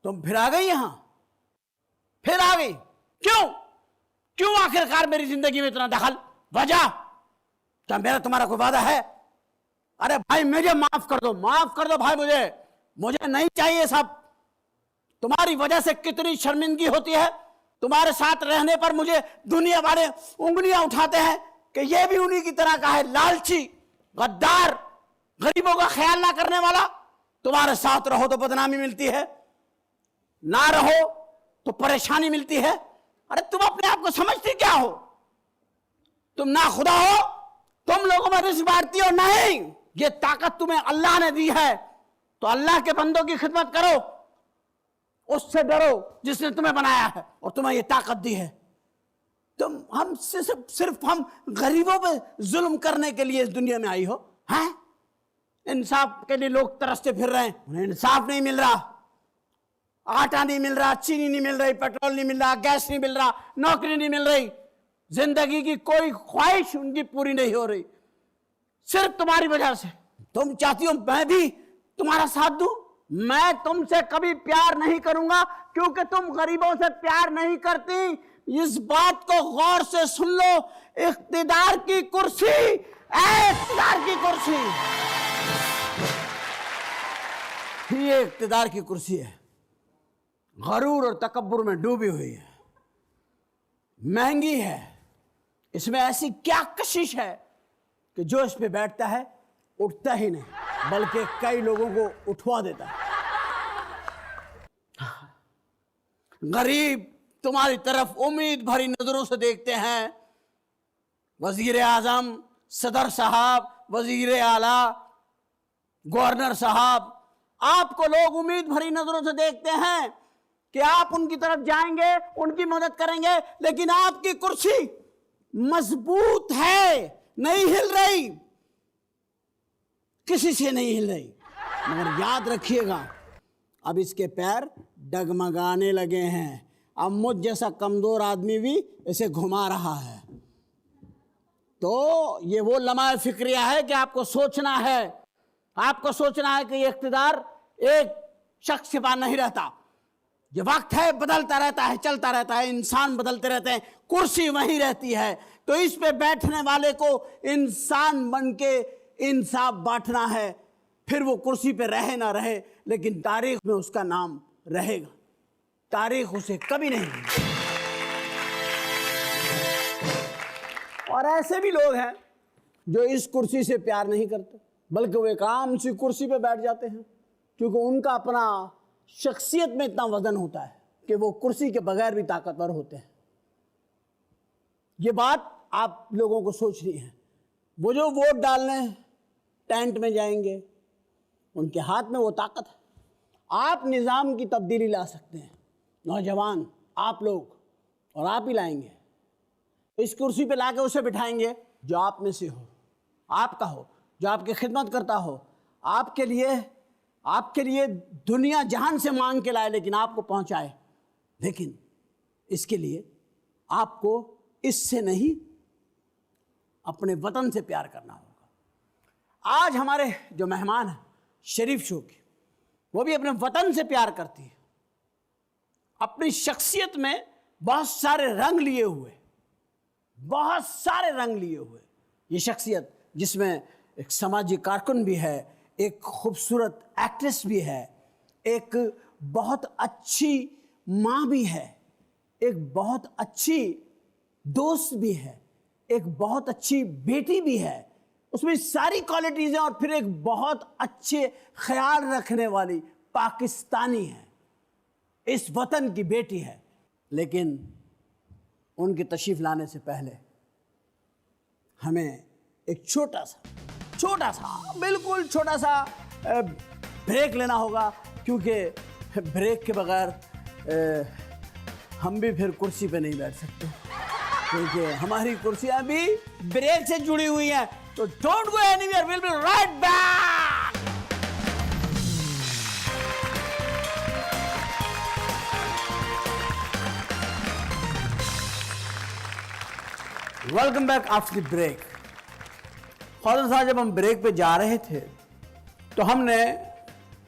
तुम फिर आ गई यहां, फिर आ गई। क्यों क्यों आखिरकार मेरी जिंदगी में इतना दखल? वजह क्या मेरा तुम्हारा कोई वादा है? अरे भाई मुझे माफ कर दो, माफ कर दो भाई, मुझे नहीं चाहिए सब। तुम्हारी वजह से कितनी शर्मिंदगी होती है। तुम्हारे साथ रहने पर मुझे दुनिया वाले उंगलियां उठाते हैं कि ये भी उन्हीं की तरह का है, लालची, गद्दार, गरीबों का ख्याल ना करने वाला। तुम्हारे साथ रहो तो बदनामी मिलती है, ना रहो तो परेशानी मिलती है। अरे तुम अपने आप को समझती क्या हो? तुम ना खुदा हो, तुम लोगों में रिस्क बांटती हो। नहीं, ये ताकत तुम्हें अल्लाह ने दी है, तो अल्लाह के बंदों की खिदमत करो, उससे डरो जिसने तुम्हें बनाया है और तुम्हें ये ताकत दी है। तुम हम सिर्फ हम गरीबों पे जुल्म करने के लिए इस दुनिया में आई हो? हैं? इंसाफ के लिए लोग तरसते फिर रहे हैं, उन्हें इंसाफ नहीं मिल रहा। आटा नहीं मिल रहा, चीनी नहीं मिल रही, पेट्रोल नहीं मिल रहा, गैस नहीं मिल रहा, नौकरी नहीं मिल रही, जिंदगी की कोई ख्वाहिश उनकी पूरी नहीं हो रही, सिर्फ तुम्हारी वजह से। तुम चाहती हो मैं भी तुम्हारा साथ दूं? मैं तुमसे कभी प्यार नहीं करूंगा क्योंकि तुम गरीबों से प्यार नहीं करती। इस बात को गौर से सुन लो। इख्तिदार की कुर्सी, इख्तिदार की कुर्सी, ये इख्तिदार की कुर्सी है, गरूर और तकब्बुर में डूबी हुई है, महंगी है। इसमें ऐसी क्या कशिश है कि जो इस पे बैठता है उठता ही नहीं बल्कि कई लोगों को उठवा देता है। गरीब तुम्हारी तरफ उम्मीद भरी नजरों से देखते हैं। वजीर आजम, सदर साहब, वजीर आला, गवर्नर साहब, आपको लोग उम्मीद भरी नजरों से देखते हैं कि आप उनकी तरफ जाएंगे, उनकी मदद करेंगे, लेकिन आपकी कुर्सी मजबूत है, नहीं हिल रही, किसी से नहीं हिल रही। मगर याद रखिएगा, अब इसके पैर डगमगाने लगे हैं। अब मुझ जैसा कमजोर आदमी भी इसे घुमा रहा है। तो ये वो लम्हा फिक्रिया है कि आपको सोचना है, आपको सोचना है कि ये इख्तिदार एक शख्स के पास नहीं रहता। ये वक्त है, बदलता रहता है, चलता रहता है, इंसान बदलते रहते हैं, कुर्सी वहीं रहती है। तो इस पे बैठने वाले को इंसान बन के इंसाफ बांटना है, फिर वो कुर्सी पे रहे ना रहे, लेकिन तारीख में उसका नाम रहेगा। तारीख उसे कभी नहीं भूलेगी। और ऐसे भी लोग हैं जो इस कुर्सी से प्यार नहीं करते, बल्कि वो एक आम सी कुर्सी पे बैठ जाते हैं क्योंकि उनका अपना शख्सियत में इतना वजन होता है कि वो कुर्सी के बगैर भी ताकतवर होते हैं। ये बात आप लोगों को सोचनी है। वो जो वोट डालने टेंट में जाएंगे, उनके हाथ में वो ताकत है। आप निज़ाम की तब्दीली ला सकते हैं, नौजवान आप लोग, और आप ही लाएंगे। इस कुर्सी पे लाके उसे बिठाएंगे जो आप में से हो, आपका हो, जो आपकी खिदमत करता हो, आपके लिए दुनिया जहान से मांग के लाए लेकिन आपको पहुंचाए। लेकिन इसके लिए आपको इससे नहीं, अपने वतन से प्यार करना होगा। आज हमारे जो मेहमान हैं शरीफ शौकी, वो भी अपने वतन से प्यार करती है, अपनी शख्सियत में बहुत सारे रंग लिए हुए, बहुत सारे रंग लिए हुए। ये शख्सियत जिसमें एक समाजी कारकुन भी है, एक खूबसूरत एक्ट्रेस भी है, एक बहुत अच्छी माँ भी है, एक बहुत अच्छी दोस्त भी है, एक बहुत अच्छी बेटी भी है, उसमें सारी क्वालिटीज़ हैं। और फिर एक बहुत अच्छे ख्याल रखने वाली पाकिस्तानी है, इस वतन की बेटी है। लेकिन उनकी तशरीफ़ लाने से पहले हमें एक छोटा सा बिल्कुल छोटा सा ब्रेक लेना होगा, क्योंकि ब्रेक के बगैर हम भी फिर कुर्सी पे नहीं बैठ सकते, क्योंकि हमारी कुर्सियां भी ब्रेक से जुड़ी हुई हैं। तो don't go anywhere, will be right back. Welcome back after the break. Khwaja sahab, जब हम ब्रेक पे जा रहे थे तो हमने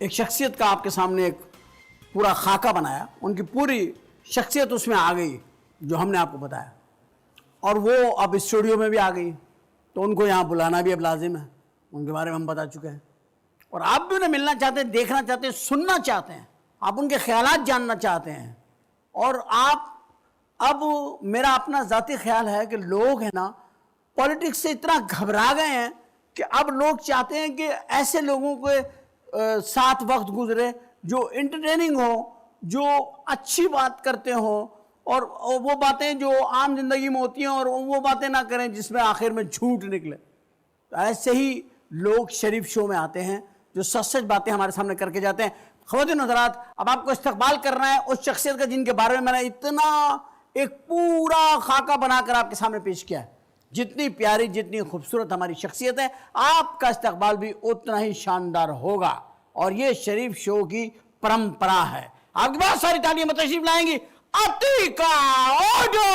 एक शख्सियत का आपके सामने एक पूरा खाका बनाया, उनकी पूरी शख्सियत उसमें आ गई जो हमने आपको बताया, और वो अब स्टूडियो में भी आ गई, तो उनको यहाँ बुलाना भी अब लाजिम है, उनके बारे में हम बता चुके हैं। और आप भी उन्हें मिलना चाहते हैं, देखना चाहते हैं, सुनना चाहते हैं, आप उनके ख्यालात जानना चाहते हैं। और आप अब मेरा अपना ज़ाती ख्याल है कि लोग हैं ना पॉलिटिक्स से इतना घबरा गए हैं कि अब लोग चाहते हैं कि ऐसे लोगों के साथ वक्त गुजरे जो इंटरटेनिंग हो, जो अच्छी बात करते हो, और वो बातें जो आम जिंदगी में होती हैं, और वो बातें ना करें जिसमें आखिर में झूठ निकले। तो ऐसे ही लोग शरीफ शो में आते हैं जो सच सच बातें हमारे सामने करके जाते हैं। ख़वातीन हज़रात, अब आपको इस्तकबाल करना है उस शख्सियत का जिनके बारे में मैंने इतना एक पूरा खाका बनाकर आपके सामने पेश किया है। जितनी प्यारी, जितनी खूबसूरत हमारी शख्सियत है, आपका इस्तकबाल भी उतना ही शानदार होगा, और ये शरीफ शो की परंपरा है। आपकी बहुत सारी तालियां तशरीफ लाएंगी अतीका ओडो।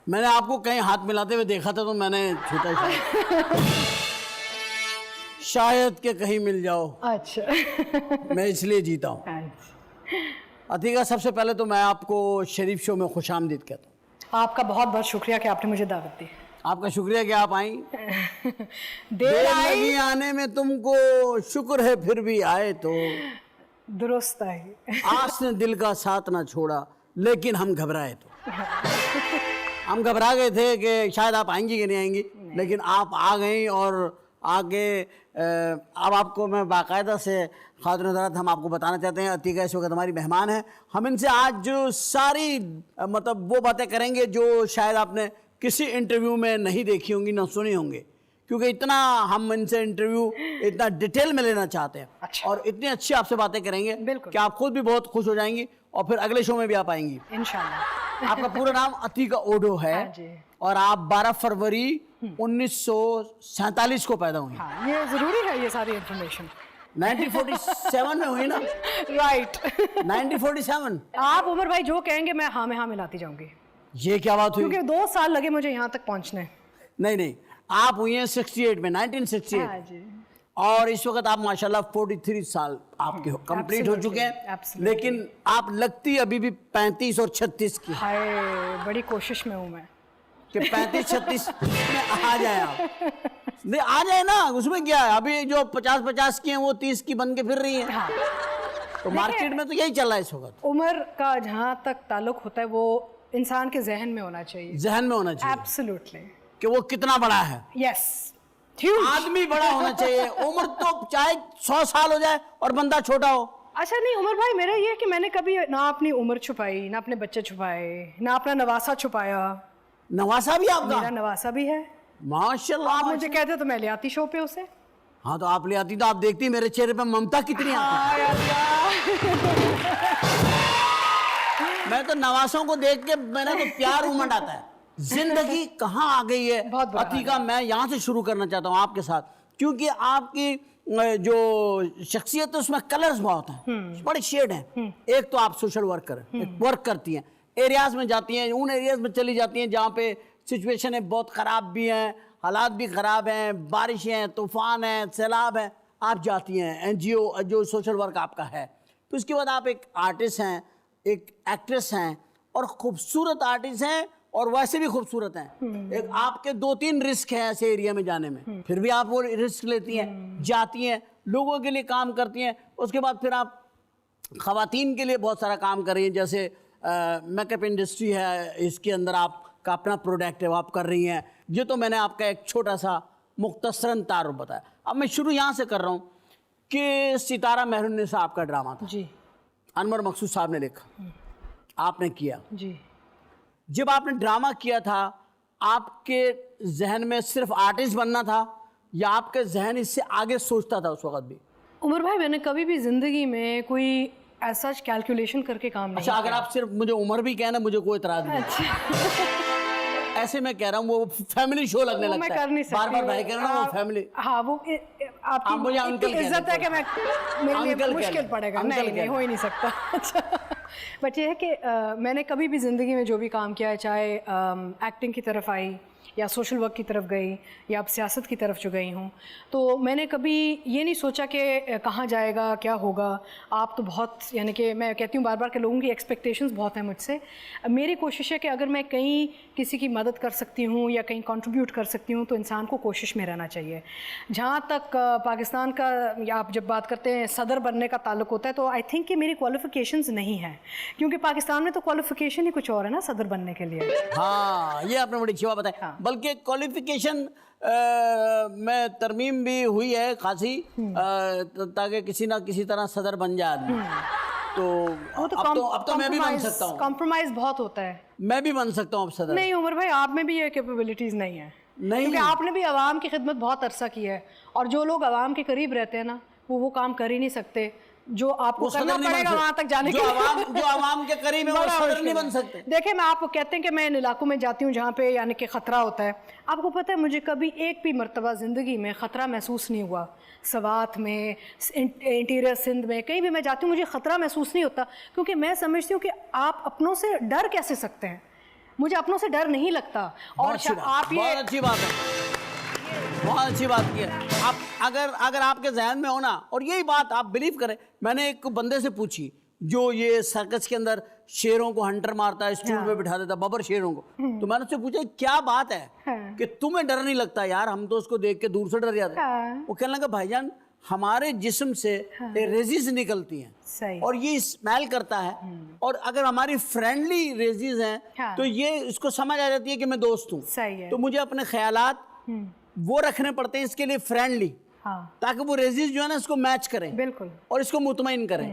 मैंने आपको कहीं हाथ मिलाते हुए देखा था तो मैंने छूटा शायद के कहीं मिल जाओ। अच्छा। मैं इसलिए जीता हूँ। अतीका, सबसे पहले तो मैं आपको शरीफ शो में खुशामदीद कहता हूँ। आपका बहुत बहुत शुक्रिया कि आपने मुझे दावत दी। आपका शुक्रिया कि आप आई। देर लगी आने में तुमको, शुक्र है फिर भी आए तो। दुरुस्त आई। आस ने दिल का साथ ना छोड़ा, लेकिन हम घबराए तो। हम घबरा गए थे कि शायद आप आएंगी कि नहीं आएंगी, लेकिन आप आ गई। और आगे अब आपको मैं बाकायदा से ख़ातिन हज़रात हम आपको बताना चाहते हैं, अतीका इस वक्त हमारी मेहमान है। हम इनसे आज जो सारी मतलब वो बातें करेंगे जो शायद आपने किसी इंटरव्यू में नहीं देखी होंगी, ना सुनी होंगी, क्योंकि इतना हम इनसे इंटरव्यू इतना डिटेल में लेना चाहते हैं। अच्छा। और इतनी अच्छी आपसे बातें करेंगे बिल्कुल। कि आप खुद भी बहुत खुश हो जाएंगी, और फिर अगले शो में भी आप आएंगी इंशाल्लाह। आपका पूरा नाम अतीका ओडो है। हाँ जी। और आप 12 फरवरी 1947 को पैदा हुई। हाँ, ये जरूरी है ये सारी इन्फॉर्मेशन। 1947 में हुई ना? राइट। 1947। आप उमर भाई जो कहेंगे मैं हाँ में हाँ मिलाती जाऊंगी, ये क्या बात हुई? क्योंकि 2 साल लगे मुझे यहाँ तक पहुँचने। नहीं नहीं, आप हुई हैं 68 में, 1968। हाँ जी। और इस वक्त आप माशाल्लाह 43 साल आपके कंप्लीट हो चुके हैं, लेकिन आप लगती अभी भी 35 और 36 की। हाय, बड़ी कोशिश में हूँ मैं कि 35-36 में आ जाए आप। नहीं, आ जाए ना, उसमें क्या है? अभी जो 50-50 की हैं वो 30 की बन के फिर रही हैं। हाँ। तो मार्केट में तो यही चल रहा है इस वक्त। उम्र का जहाँ तक ताल्लुक होता है वो इंसान के जहन में होना चाहिए। जहन में होना चाहिए एब्सोल्युटली, कि वो कितना बड़ा है। यस, आदमी बड़ा होना चाहिए। उम्र तो चाहे 100 साल हो जाए और बंदा छोटा हो। अच्छा नहीं उमर भाई, मेरा ये है कि मैंने कभी ना अपनी उम्र छुपाई, ना अपने बच्चे छुपाए, ना अपना नवासा छुपाया। नवासा भी आपका? मेरा नवासा भी है माशाल्लाह। आप मुझे कहते तो मैं ले आती शो पे उसे। हाँ, तो आप ले आती तो आप देखती मेरे चेहरे पे ममता कितनी आती। मैं तो नवासों को देख के मेरा तो प्यार उमड़ आता है। जिंदगी कहाँ आ गई है अतीका। मैं यहाँ से शुरू करना चाहता हूँ आपके साथ, क्योंकि आपकी जो शख्सियत है उसमें कलर्स बहुत हैं, बड़े शेड हैं। एक तो आप सोशल वर्कर वर्क करती हैं, एरियाज में जाती हैं, उन एरियाज में चली जाती हैं जहाँ पे सिचुएशन बहुत ख़राब भी हैं, हालात भी ख़राब हैं, बारिशें हैं, तूफ़ान हैं, सैलाब हैं। आप जाती हैं, NGO जो सोशल वर्क आपका है। तो उसके बाद आप एक आर्टिस्ट हैं, एक एक्ट्रेस हैं, और ख़ूबसूरत आर्टिस्ट हैं, और वैसे भी खूबसूरत हैं। एक आपके 2-3 रिस्क हैं ऐसे एरिया में जाने में, फिर भी आप वो रिस्क लेती हैं, जाती हैं, लोगों के लिए काम करती हैं। उसके बाद फिर आप ख़वातीन के लिए बहुत सारा काम कर रही हैं, जैसे मेकअप इंडस्ट्री है, इसके अंदर आपका अपना प्रोडक्ट है वो आप कर रही हैं। ये तो मैंने आपका एक छोटा सा मुख्तसरन तारुफ बताया। अब मैं शुरू यहाँ से कर रहा हूँ कि सितारा मेहरुन्निसा आपका ड्रामा था जी, अनवर मकसूद साहब ने लिखा, आपने किया जी। जब आपने ड्रामा किया था, आपके जहन में सिर्फ आर्टिस्ट बनना था या आपके जहन इससे आगे सोचता था उस वक्त भी? उमर भाई, मैंने कभी भी जिंदगी में कोई ऐसा कैलकुलेशन करके काम नहीं अच्छा, अगर आप सिर्फ मुझे उम्र भी कहना, मुझे कोई इतराज नहीं। अच्छा। ऐसे मैं कह रहा हूँ वो फैमिली शो लगने वो लगता मैं है। कर नहीं सकती। बार बार भाई कह रहा हूँ वो फैमिली। हाँ वो आप मुझे आपकी अंकल इतनी कह इज्जत है देते कि मैं मेरे लिए अंकल कह मुश्किल ले, पड़ेगा। अंकल नहीं कह नहीं ले। हो ही नहीं सकता। बट ये है कि मैंने कभी भी ज़िंदगी में जो भी काम किया है, चाहे एक्टिंग की तरफ आई या सोशल वर्क की तरफ गई या अब सियासत की तरफ जो गई हूँ, तो मैंने कभी ये नहीं सोचा कि कहाँ जाएगा, क्या होगा। आप तो बहुत, यानी कि मैं कहती हूँ बार बार कि लोगों की एक्सपेक्टेशंस बहुत हैं मुझसे। मेरी कोशिश है कि अगर मैं कहीं किसी की मदद कर सकती हूँ या कहीं कंट्रीब्यूट कर सकती हूँ तो इंसान को कोशिश में रहना चाहिए। जहाँ तक पाकिस्तान का, या आप जब बात करते हैं सदर बनने का ताल्लुक होता है, तो आई थिंक कि मेरी क्वालिफ़िकेशंस नहीं हैं, क्योंकि पाकिस्तान में तो क्वालिफ़िकेशन ही कुछ और है ना सदर बनने के लिए। हाँ, ये आपने बड़ी अच्छी बात बताई। हाँ। बल्कि क्वालिफिकेशन में तरमीम भी हुई है खासी, ताकि किसी ना किसी तरह सदर बन जाए आदमी। तो वो अब तो मैं भी बन सकता हूँ। कॉम्प्रोमाइज़ बहुत होता है। मैं भी बन सकता हूँ अब सदर। नहीं उमर भाई, आप में भी ये कैपेबिलिटीज़ नहीं है। नहीं, क्योंकि आपने भी आवाम की खिदमत बहुत अरसा की है, और जो लोग आवाम के करीब रहते हैं ना, वो काम कर ही नहीं सकते जो आपको वो करना सदर नहीं पड़ेगा बन वहाँ तक जाने के जो लिए। आवाम के करीब है वो बड़ा सदर मुश्किल नहीं है। बन सकते। देखिए, मैं आपको कहते हैं कि मैं इन इलाकों में जाती हूँ जहाँ पे यानी कि ख़तरा होता है। आपको पता है, मुझे कभी एक भी मरतबा ज़िंदगी में ख़तरा महसूस नहीं हुआ। सवात में, इंटीरियर सिंध में, कहीं भी मैं जाती हूँ मुझे ख़तरा महसूस नहीं होता, क्योंकि मैं समझती हूँ कि आप अपनों से डर कैसे सकते हैं। मुझे अपनों से डर नहीं लगता। और बहुत अच्छी बात है, बहुत अच्छी बात की है। आप अगर आपके जहन में हो ना, और यही बात आप बिलीव करें, मैंने एक बंदे से पूछी जो ये सर्कस के अंदर शेरों को हंटर मारता है, स्टूल पे बिठा देता, बबर शेरों को, तो मैंने उससे पूछा क्या बात है कि तुम्हें डर नहीं लगता? यार हम तो उसको देख के दूर से डर जाते हैं। वो कहने लगा भाईजान, हमारे जिस्म से रेजिज निकलती हैं, सही। और ये स्मेल करता है, और अगर हमारी फ्रेंडली रेजिज हैं तो ये इसको समझ आ जाती है कि मैं दोस्त हूँ। सही है। तो मुझे अपने ख्यालात वो रखने पड़ते हैं इसके लिए फ्रेंडली, ताकि वो रेजिज जो है ना इसको मैच करें, बिल्कुल, और इसको मुतमईन करें।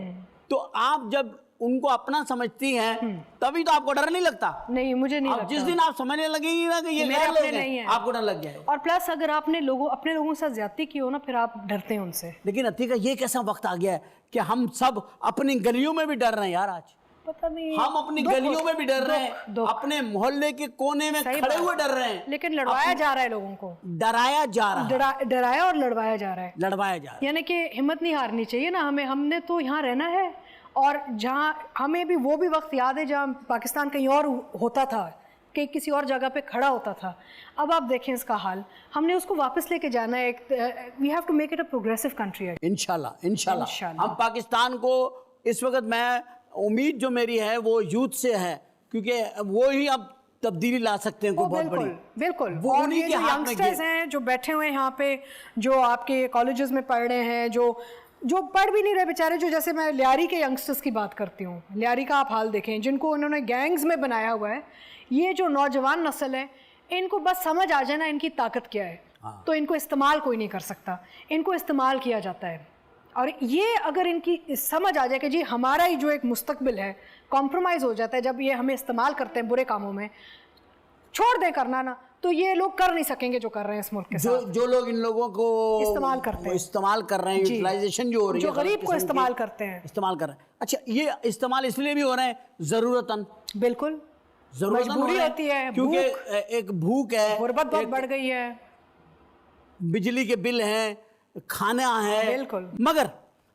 तो आप जब उनको अपना समझती हैं तभी तो आपको डर नहीं लगता। नहीं, मुझे नहीं लगता। जिस दिन आप समझने लगेंगी ना कि ये मेरे गैर अपने लोग हैं, नहीं है, आपको डर लग जाएगा। और प्लस अगर आपने अपने लोगों के साथ ज्यादती की हो ना, फिर आप डरते हैं उनसे। लेकिन अतीका, ये कैसा वक्त आ गया है कि हम सब अपनी गलियों में भी डर रहे हैं यार। आज पता नहीं, हम अपनी गलियों में भी डर रहे हैं, अपने मोहल्ले के कोने में खड़े हुए डर रहे हैं, लेकिन लड़वाया जा रहा है लोगों को। डराया जा रहा है, डराया और लड़वाया जा रहा है, लड़वाया जा रहा है। यानी कि हिम्मत नहीं हारनी चाहिए ना हमें। हमने तो यहाँ रहना है, और जहाँ हमें भी वो भी वक्त याद है जहाँ पाकिस्तान कहीं और होता था, कि किसी और जगह पे खड़ा होता था। अब आप देखें इसका हाल, हमने उसको वापस लेके जाना है। We have to make it a progressive country. इंशाल्लाह हम पाकिस्तान को, इस वक्त मैं उम्मीद जो मेरी है वो यूथ से है, क्योंकि वो ही अब तब्दीली ला सकते हैं कोई बहुत बड़ी। बिल्कुल। वो और उन्हीं ये के जो हाथ में यंगस्टर्स हैं जो बैठे हुए हैं यहाँ पे, जो आपके कॉलेजेस में पढ़ रहे हैं, जो पढ़ भी नहीं रहे बेचारे, जो जैसे मैं लियारी के यंगस्टर्स की बात करती हूँ, लियारी का आप हाल देखें, जिनको उन्होंने गैंग्स में बनाया हुआ है। ये जो नौजवान नस्ल है, इनको बस समझ आ जाए ना इनकी ताकत क्या है, तो इनको इस्तेमाल कोई नहीं कर सकता, इनको इस्तेमाल किया जाता है। और ये अगर इनकी समझ आ जाए कि जी हमारा ही जो एक मुस्तकबिल है कॉम्प्रोमाइज़ हो जाता है जब ये हमें इस्तेमाल करते हैं बुरे कामों में, छोड़ दें करना ना, तो ये लोग कर नहीं सकेंगे जो कर रहे हैं इस मुल्क के साथ। जो लोग इन लोगों को इस्तेमाल करते हैं, इस्तेमाल कर रहे हैं, यूटिलाइजेशन जो हो रही है, जो गरीब को इस्तेमाल करते हैं, इस्तेमाल कर रहे हैं। अच्छा, ये इस्तेमाल इसलिए भी हो रहे हैं ज़रूरतन, बिल्कुल मजबूरी होती है, क्योंकि एक भूख है, गुर्बत बहुत बढ़ गई है, बिजली के बिल हैं, खाना है। बिल्कुल। मगर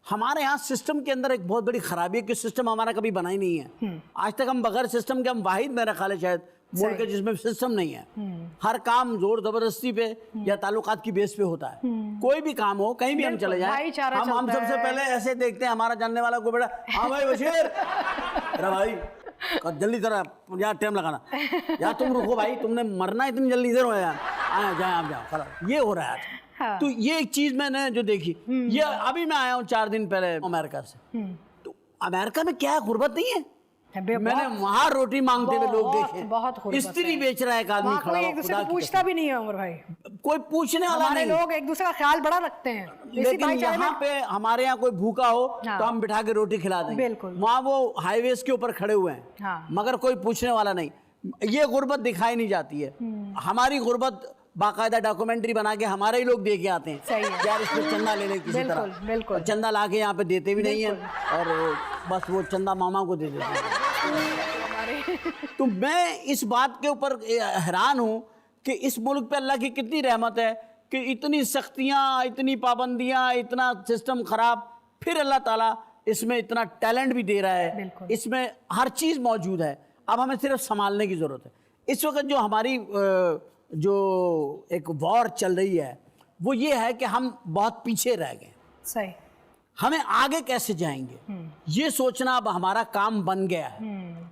हमारे यहाँ सिस्टम के अंदर एक बहुत बड़ी खराबी है कि सिस्टम हमारा कभी बना ही नहीं है। आज तक हम बगैर सिस्टम के, हम वाहिद मेरा ख्याल है शायद मुल्क है जिसमें सिस्टम नहीं है। हर काम जोर जबरदस्ती पे या ताल्लुकात की बेस पे होता है। कोई भी काम हो, कहीं भी हम चले जाएं, हम सबसे पहले ऐसे देखते हैं हमारा जानने वाला को, बेटा हाँ भाई बशीर, अरे भाई जल्दी जरा यार टाइम लगाना, यार तुम रुको भाई, तुमने मरना इतनी जल्दी इधर हो यार, आए जाए आप जाओ, खड़ा। ये हो रहा है आज। हाँ। तो ये एक चीज मैंने जो देखी, ये अभी मैं आया हूँ 4 दिन पहले अमेरिका से, तो अमेरिका में क्या है, गुर्बत नहीं है। मैंने वहां रोटी मांगते हुए लोग देखे, बहुत स्त्री बेच रहा है एक आदमी खड़ा, एक दूसरे को पूछता भी नहीं है उमर भाई, कोई पूछने वाला नहीं। लोग एक दूसरे का ख्याल बड़ा रखते हैं। लेकिन यहाँ पे हमारे यहाँ कोई भूखा हो तो हम बिठा के रोटी खिला देंगे। बिल्कुल। वहाँ वो हाईवेज के ऊपर खड़े हुए हैं, मगर कोई पूछने वाला नहीं। ये गुर्बत दिखाई नहीं जाती है। हमारी गुर्बत बाकायदा डॉक्यूमेंट्री बना के हमारे ही लोग दे के आते हैं। सही है। यार इसमें चंदा ले ले किसी तरह, बिल्कुल। चंदा ला के यहाँ पे देते भी नहीं है, और बस वो चंदा मामा को दे देते हैं। हमारे सॉरी। तो मैं इस बात के ऊपर हैरान हूँ कि इस मुल्क पे अल्लाह की कितनी रहमत है कि इतनी सख्तियाँ, इतनी पाबंदियाँ, इतना सिस्टम खराब, फिर अल्लाह ताला इसमें इतना टैलेंट भी दे रहा है, इसमें हर चीज़ मौजूद है। अब हमें सिर्फ संभालने की ज़रूरत है। इस वक्त जो हमारी जो एक वॉर चल रही है वो ये है कि हम बहुत पीछे रह गए। सही। हमें आगे कैसे जाएंगे ये सोचना अब हमारा काम बन गया है।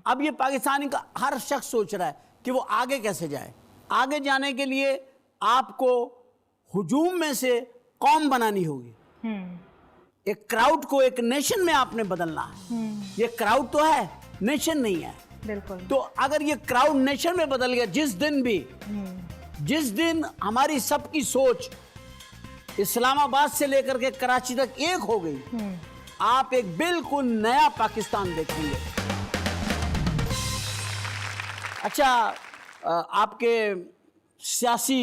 अब ये पाकिस्तानी का हर शख्स सोच रहा है कि वो आगे कैसे जाए। आगे जाने के लिए आपको हुजूम में से कौम बनानी होगी। एक क्राउड को एक नेशन में आपने बदलना है। ये क्राउड तो है, नेशन नहीं है। बिल्कुल। तो अगर ये क्राउड नेशन में बदल गया, जिस दिन हमारी सबकी सोच इस्लामाबाद से लेकर के कराची तक एक हो गई, आप एक बिल्कुल नया पाकिस्तान देखेंगे। अच्छा, आपके सियासी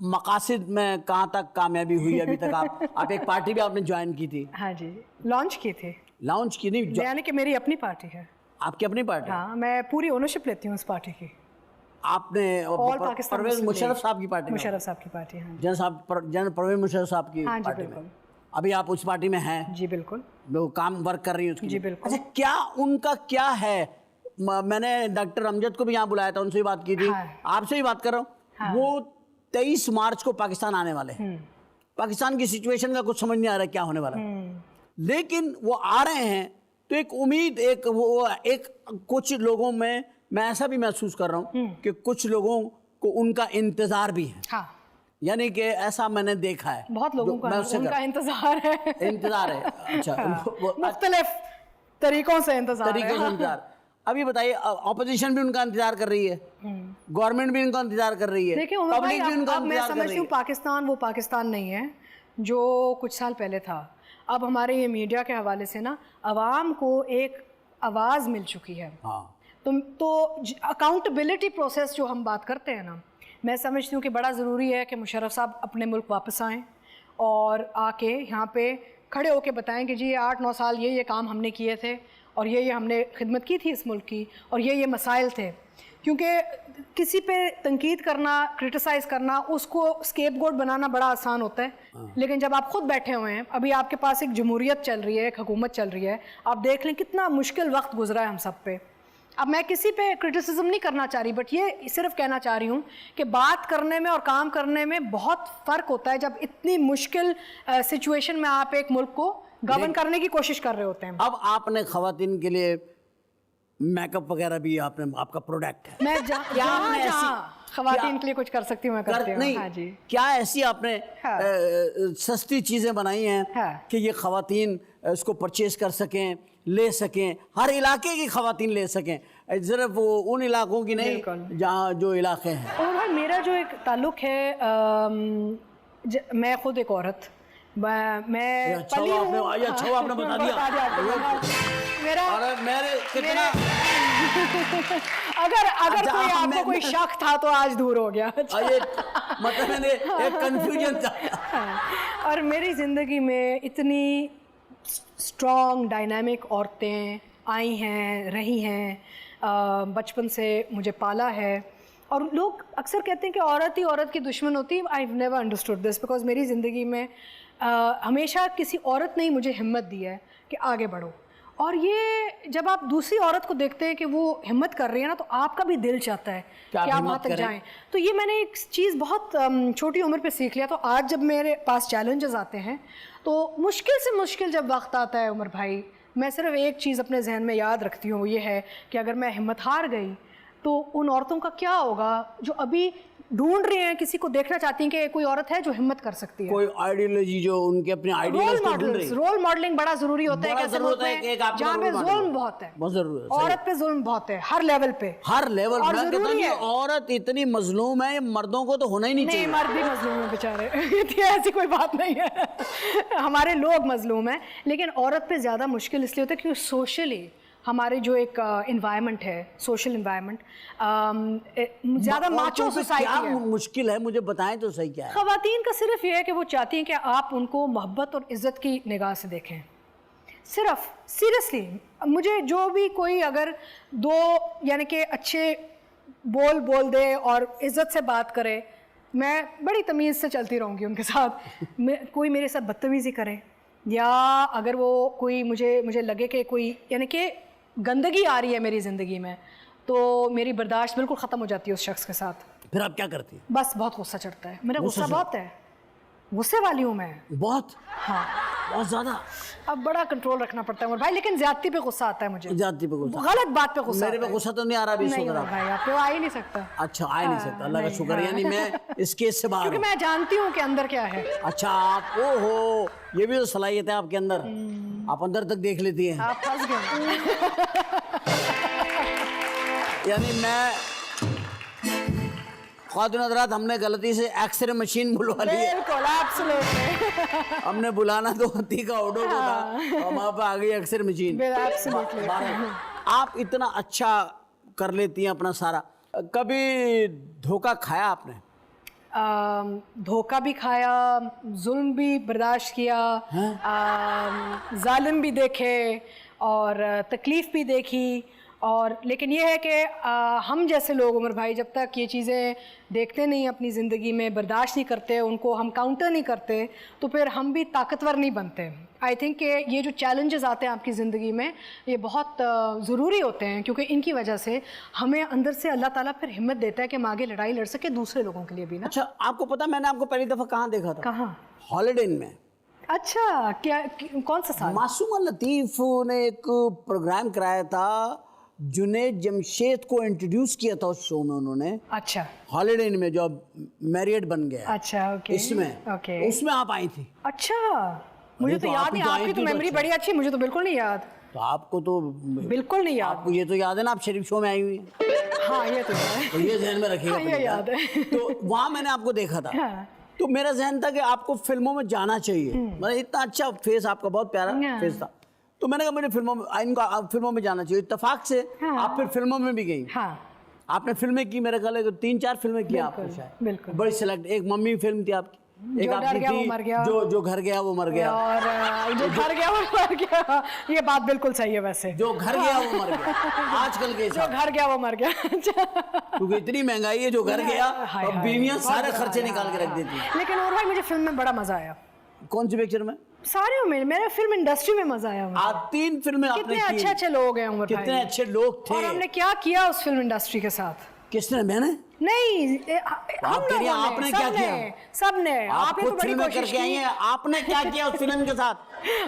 मकासद में कहाँ तक कामयाबी हुई अभी तक? आप एक पार्टी भी आपने ज्वाइन की थी। हाँ जी, लॉन्च की थी। लॉन्च की नहीं, यानी कि मेरी अपनी पार्टी है। आपकी अपनी पार्टी? हाँ, मैं पूरी ओनरशिप लेती हूँ उस पार्टी की। आपने परवेज मुशर्रफ साहब की पार्टी? मुशर्रफ साहब की पार्टी, हाँ। जनरल परवेज मुशर्रफ साहब की हाँ जी, पार्टी बिल्कुल। में अभी आप उस पार्टी में हैं? जी बिल्कुल। वो काम वर्क कर रही है उसकी? जी बिल्कुल। अच्छा, क्या उनका क्या है? मैंने डॉक्टर अमजद को भी यहाँ बुलाया था, उनसे भी बात की थी। हाँ। आपसे भी बात कर रहा हूँ। हाँ। वो 23 मार्च को पाकिस्तान आने वाले हैं। पाकिस्तान की सिचुएशन का कुछ समझ नहीं आ रहा क्या होने वाला है, लेकिन वो आ रहे हैं तो एक उम्मीद, एक कुछ लोगों में मैं ऐसा भी महसूस कर रहा हूँ कि कुछ लोगों को उनका इंतजार भी है। हाँ। यानी कि ऐसा मैंने देखा है, बहुत लोगों का उनका इंतजार है। इंतजार है। अच्छा, हाँ। मुख्तलिफ तरीकों से इंतजार। अभी बताइए, ऑपोजिशन भी उनका इंतजार कर रही है, गवर्नमेंट भी उनका इंतजार कर रही है, देखिए पब्लिक भी उनका अब मैं इंतजार कर रही समझती हूँ है। पाकिस्तान वो पाकिस्तान नहीं है जो कुछ साल पहले था। अब हमारे ये मीडिया के हवाले से ना आवाम को एक आवाज़ मिल चुकी है। हाँ। तो अकाउंटेबिलिटी प्रोसेस जो हम बात करते हैं ना, मैं समझती हूँ कि बड़ा ज़रूरी है कि मुशर्रफ साहब अपने मुल्क वापस आएँ और आके यहाँ पे खड़े होके बताएं कि जी 8-9 साल ये काम हमने किए थे और ये हमने खिदमत की थी इस मुल्क की और ये मसाइल थे। क्योंकि किसी पे तनकीद करना, क्रिटिसाइज़ करना, उसको स्केपगोट बनाना बड़ा आसान होता है, लेकिन जब आप खुद बैठे हुए हैं, अभी आपके पास एक जमहूरियत चल रही है, एक हुकूमत चल रही है, आप देख लें कितना मुश्किल वक्त गुजरा है हम सब पे। अब मैं किसी पे क्रिटिसिज्म नहीं करना चाह रही, बट ये सिर्फ कहना चाह रही हूँ कि बात करने में और काम करने में बहुत फ़र्क होता है जब इतनी मुश्किल सिचुएशन में आप एक मुल्क को गवर्न करने की कोशिश कर रहे होते हैं। अब आपने खवातीन के लिए मेकअप वगैरह भी आपका प्रोडक्ट है। मैं खवातीन के लिए कुछ कर सकती हूँ, मैं करती हूँ। हाँ जी। क्या ऐसी आपने सस्ती चीज़ें बनाई हैं कि ये खवातीन इसको परचेज कर सकें, ले सकें, हर इलाके की खवातीन ले सकें, सिर्फ वो उन इलाकों की नहीं जहाँ जो इलाके हैं? और भाई मेरा जो एक ताल्लुक़ है, मैं खुद एक औरत, मैं पली हूँ। अच्छा, आपने बता दिया मेरा मेरे कितना अगर कोई आपको कोई शक था तो आज दूर हो गया। ये मतलब मैंने एक कंफ्यूजन था। और मेरी ज़िंदगी में इतनी स्ट्रॉन्ग डायनामिक औरतें आई हैं, रही हैं, बचपन से मुझे पाला है। और लोग अक्सर कहते हैं कि औरत ही औरत की दुश्मन होती है। I never understood this, because मेरी ज़िंदगी में हमेशा किसी औरत ने ही मुझे हिम्मत दी है कि आगे बढ़ो। और ये जब आप दूसरी औरत को देखते हैं कि वो हिम्मत कर रही है ना, तो आपका भी दिल चाहता है कि आप वहाँ तक जाएं। तो ये मैंने एक चीज़ बहुत छोटी उम्र पे सीख लिया। तो आज जब मेरे पास चैलेंजेस आते हैं, तो मुश्किल से मुश्किल जब वक्त आता है उमर भाई, मैं सिर्फ एक चीज़ अपने जहन में याद रखती हूँ, वो ये है कि अगर मैं हिम्मत हार गई तो उन औरतों का क्या होगा जो अभी ढूंढ रही हैं, किसी को देखना चाहती हैं कि कोई औरत है जो हिम्मत कर सकती है। कोई आइडियोलॉजी जो उनके अपने आइडियोलॉजी, रोल मॉडलिंग बड़ा जरूरी होता है। जहाँ पे जुल्म बहुत है, बहुत जरूरी है, औरत पे जुल्म बहुत है, हर लेवल पे, हर लेवल और जरूरी है। औरत इतनी मजलूम है, मर्दों को तो होना ही नहीं चाहिए। मर्द भी मजलूम है बेचारे, ऐसी कोई बात नहीं है। हमारे लोग मजलूम हैं, लेकिन औरत पे ज्यादा मुश्किल इसलिए होता है क्योंकि सोशली हमारे जो एक इन्वायरमेंट है, सोशल इन्वायरमेंट, ज़्यादा माचो सोसाइटी है। क्या मुश्किल है, मुझे बताएं तो सही क्या है? ख़वातीन का सिर्फ ये है कि वो चाहती हैं कि आप उनको मोहब्बत और इज़्ज़त की निगाह से देखें। सिर्फ सीरियसली मुझे जो भी कोई अगर दो यानी कि अच्छे बोल दे और इज़्ज़त से बात करे, मैं बड़ी तमीज़ से चलती रहूँगी उनके साथ। कोई मेरे साथ बदतमीज़ी करे या अगर वो कोई मुझे लगे कि कोई यानी कि गंदगी आ रही है मेरी ज़िंदगी में, तो मेरी बर्दाश्त बिल्कुल ख़त्म हो जाती है उस शख्स के साथ। फिर आप क्या करती हैं? बस बहुत गुस्सा चढ़ता है, मेरा गुस्सा बहुत है, गुस्से वाली हूँ मैं बहुत? हाँ, बहुत ज़्यादा। अब बड़ा कंट्रोल रखना पड़ता है उमर भाई, लेकिन ज्यादती पे गुस्सा आता है मुझे, जाती पे गुस्सा, गलत बात पे गुस्सा मेरे पे गुस्सा तो नहीं आ रहा अभी। नहीं उमर भाई, आप पे आ ही नहीं सकता। अच्छा, आ ही नहीं सकता, अल्लाह का शुक्र है, यानी मैं इस केस से बाहर क्योंकि हूँ। मैं जानती हूँ कि अंदर क्या है। अच्छा, आप ओहो, ये भी तो सलाहियत है आपके अंदर, आप अंदर तक देख लेती हैं। आप फंस गए। यानी मैं ख्वातीन हज़रात, हमने गलती से एक्सरे मशीन बुलवा ली है। बिल्कुल, एब्सोल्युटली। हमने बुलाना तो तीखा ऑडो को था, और वहाँ पे आ गई एक्सरे मशीन। एब्सोल्युटली। आप इतना अच्छा कर लेती हैं अपना सारा, कभी धोखा खाया आपने? धोखा भी खाया, जुल्म भी बर्दाश्त किया, जालिम भी देखे और तकलीफ़ भी देखी। और लेकिन ये है कि हम जैसे लोग उमर भाई जब तक ये चीज़ें देखते नहीं अपनी ज़िंदगी में, बर्दाश्त नहीं करते, उनको हम काउंटर नहीं करते, तो फिर हम भी ताकतवर नहीं बनते। आई थिंक कि ये जो चैलेंजेस आते हैं आपकी ज़िंदगी में, ये बहुत ज़रूरी होते हैं, क्योंकि इनकी वजह से हमें अंदर से अल्लाह ताला फिर हिम्मत देता है कि हम आगे लड़ाई लड़ सके दूसरे लोगों के लिए भी ना। अच्छा, आपको पता मैंने आपको पहली दफ़ा कहाँ देखा था? कहाँ? हॉलिडे इन में। अच्छा, क्या कौन सा साल? मासूमा लतीफ़ ने एक प्रोग्राम कराया था, जुनैद जमशेद को इंट्रोड्यूस किया था उस शो में उन्होंने। अच्छा, हॉलिडे इन में जो मैरिड बन गया। अच्छा, ओके, इसमें ओके, उसमें आप आई थी। अच्छा, मुझे तो याद नहीं, आपकी तो मेमोरी बड़ी अच्छी, मुझे तो बिल्कुल नहीं याद। तो आपको तो बिल्कुल नहीं याद। आपको ये तो याद है ना, आप शरीफ शो में आई हुई हैं। हाँ, ये तो है। तो ये जहन में रखिएगा। हाँ, ये याद है। तो वहाँ मैंने आपको देखा था। हाँ। तो मेरा जहन था कि आपको फिल्मों में जाना चाहिए, मतलब इतना अच्छा फेस आपका, बहुत प्यारा फेस था। तो मैंने कहा मुझे फिल्मों में, इनको फिल्मों में जाना चाहिए। इत्तेफाक से आप फिर फिल्मों में भी गई। हाँ, आपने फिल्में की, मेरे ख्याल है 3-4 फिल्में की आपने शायद। बिल्कुल। बड़ी सिलेक्ट, एक मम्मी फिल्म थी आपकी, एक जो डर गया वो मर गया, जो घर गया वो मर गया, और जो घर गया वो मर गया। ये बात बिल्कुल सही है वैसे, जो घर गया वो मर गया आजकल के जो घर गया वो मर गया। क्योंकि इतनी महंगाई है, जो घर गया अब बीवियां सारे खर्चे निकाल के रख देती हैं। लेकिन और भाई मुझे फिल्म में बड़ा मजा आया। कौन सी पिक्चर में? सारे में, मेरे फिल्म इंडस्ट्री में मजा आया। आप 3 फिल्में आपने कितने की, अच्छे अच्छे लोग हैं उमर भाई, कितने अच्छे लोग थे, और हमने क्या किया उस फिल्म इंडस्ट्री के साथ। किसने? मैंने नहीं, हम कह रही हैं, लोगों आपने ने, क्या किया? सबने। आप आपने तो खुद बड़ी फिल्में कोशिश करके आई की। हैं, आपने क्या किया उस फिल्म के साथ?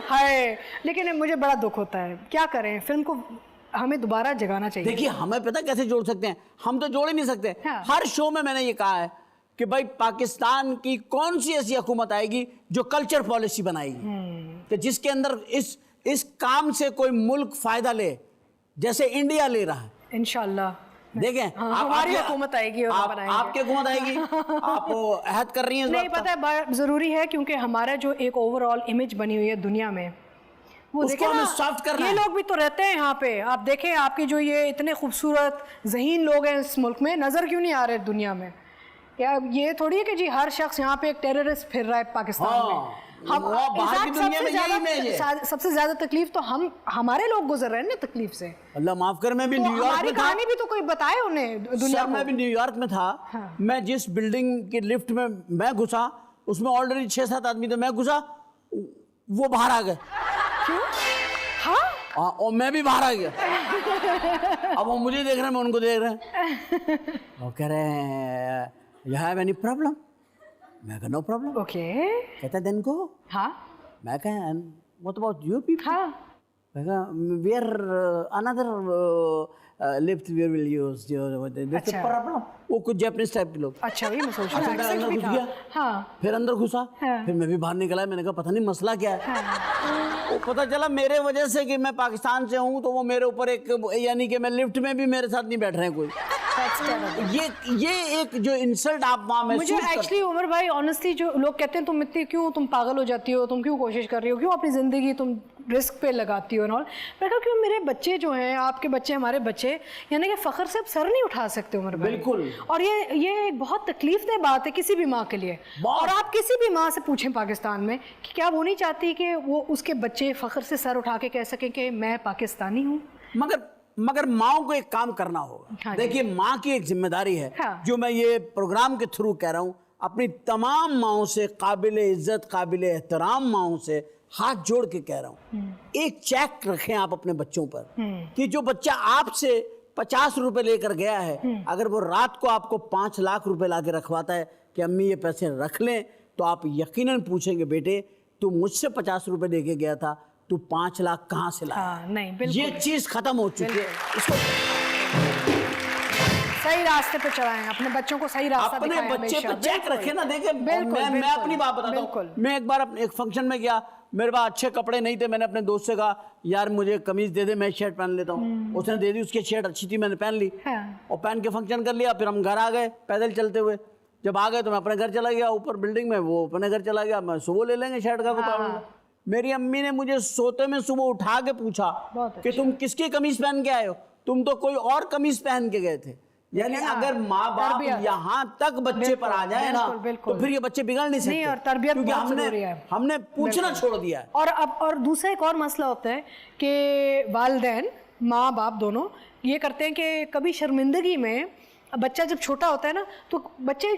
हाय, लेकिन मुझे बड़ा दुख होता है, क्या करें, फिल्म को हमें दोबारा जगाना चाहिए। देखिए, हमें पता कैसे जोड़ सकते हैं, हम तो जोड़ ही नहीं सकते। हाँ। हर शो में मैंने ये कहा है कि भाई पाकिस्तान की कौन सी ऐसी हुकूमत आएगी जो कल्चर पॉलिसी बनाएगी कि जिसके अंदर इस काम से कोई मुल्क फायदा ले, जैसे इंडिया ले रहा है। इंशाल्लाह देखें, हमारी हुकूमत आएगी और हम बनाएंगे। आपकी हुकूमत आएगी, आप अहद कर रही हैं इस नहीं, बात का? पता है ज़रूरी है, क्योंकि हमारा जो एक ओवरऑल इमेज बनी हुई है दुनिया में, वो उसको देखें हमें ना, सॉफ्ट करना ये है। लोग भी तो रहते हैं यहाँ पे। आप देखें, आपके जो ये इतने खूबसूरत ज़हीन लोग हैं इस मुल्क में, नज़र क्यों नहीं आ रहे दुनिया में? क्या ये थोड़ी है कि जी हर शख्स यहाँ पे एक टेररिस्ट फिर रहा है पाकिस्तान में। हम बाहर की दुनिया में यही इमेज है। सबसे ज्यादा तकलीफ तो हमारे लोग गुजर रहे हैं ना तकलीफ से। अल्लाह माफ कर, मैं भी न्यूयॉर्क हमारी में था। कहानी भी तो कोई बताए उन्हें दुनिया को। मैं भी न्यूयॉर्क में था। हाँ। मैं जिस बिल्डिंग की लिफ्ट में मैं घुसा, उसमें ऑलरेडी 6-7 आदमी थे। मैं घुसा, वो बाहर आ गए। क्यों? हाँ, और मैं भी बाहर आ गया। अब वो मुझे देख रहे हैं, मैं उनको देख रहे हैं। वो कह रहे हैं, यू हैव एनी प्रॉब्लम? मैं कहा नो प्रॉब्लम। ओके। कहता देन गो। हाँ, मैं कहा व्हाट अबाउट यू पीपल? हाँ, मैं कहा we are another lift we will use this problem. वो कुछ जापानीज टाइप के लोग। अच्छा, ये मैं सोच अच्छा, रही मैं अंदर घुस गया। हाँ, फिर अंदर घुसा। हाँ। फिर मैं भी बाहर निकला। मैंने कहा पता नहीं मसला क्या है। हाँ। वो पता चला मेरे वजह से कि मैं पाकिस्तान से हूँ, तो वो मेरे ऊपर एक, यानी कि मैं लिफ्ट में भी मेरे साथ नहीं बैठ रहे हैं कोई। That's terrible. ये एक जो इंसल्ट आप वहां महसूस मुझे करते एक्चुअली उमर भाई ऑनेस्टली जो लोग कहते हैं तुम पागल हो जाती हो, तुम क्यों कोशिश कर रही हो, क्यों अपनी ज़िंदगी तुम रिस्क पे लगाती हो और मैं कहा क्यों मेरे बच्चे जो हैं, आपके बच्चे हमारे बच्चे, यानी कि फ़ख्र से अब सर नहीं उठा सकते उमर भाई। बिल्कुल। और ये एक बहुत तकलीफदेह बात है किसी भी माँ के लिए। और आप किसी भी माँ से पूछें पाकिस्तान में कि क्या वो नहीं चाहती कि वो उसके बच्चे फ़ख्र से सर उठा के कह सकें कि मैं पाकिस्तानी हूँ। मगर माओ को एक काम करना होगा। हाँ, देखिए, माँ की एक जिम्मेदारी है। हाँ। जो मैं ये प्रोग्राम के थ्रू कह रहा हूँ, अपनी तमाम माओ से, काबिल इज्जत काबिल एहतराम माओ से हाथ जोड़ के कह रहा हूँ, एक चेक रखें आप अपने बच्चों पर कि जो बच्चा आपसे 50 रुपए लेकर गया है, अगर वो रात को आपको 5 लाख रुपए ला के रखवाता है कि अम्मी ये पैसे रख लें, तो आप यकीनन पूछेंगे, बेटे तू मुझसे 50 रुपए लेके गया था, तू 5 लाख कहाँ से लाया? हाँ, नहीं, बिल्कुल। ये चीज खत्म हो चुकी है। इसको सही रास्ते पे चलाएं, अपने बच्चों को सही रास्ता अपने दिखाएं बच्चे हमेशा। पे चेक रखे ना। देखिए, बिल्कुल, मैं अपनी बात बताता हूँ। मैं एक बार एक फंक्शन में गया, मेरे पास अच्छे कपड़े नहीं थे, मैंने अपने दोस्त से कहा यार मुझे कमीज दे दे, मैं शर्ट पहन लेता हूँ। उसने दे दी, उसकी शर्ट अच्छी थी, मैंने पहन ली। हाँ। और पहन के फंक्शन कर लिया। फिर हम घर आ गए पैदल चलते हुए। जब आ गए तो मैं अपने घर चला गया, ऊपर बिल्डिंग में, वो अपने घर चला गया। मैं सुबह ले लेंगे शर्ट का कपड़ा। मेरी अम्मी ने मुझे सोते में सुबह उठा के पूछा कि तुम किसकी कमीज पहन के आए हो? तुम तो कोई और कमीज पहन के गए थे। यानी अगर माँ बाप यहाँ तक बच्चे पर आ जाए ना, तो फिर ये बच्चे बिगड़ नहीं सकते। और तरबियत क्योंकि हमने पूछना छोड़ दिया है। और दूसरा एक और मसला होता है कि वालिदैन, माँ बाप दोनों ये करते हैं कि कभी शर्मिंदगी में, बच्चा जब छोटा होता है ना, तो बच्चे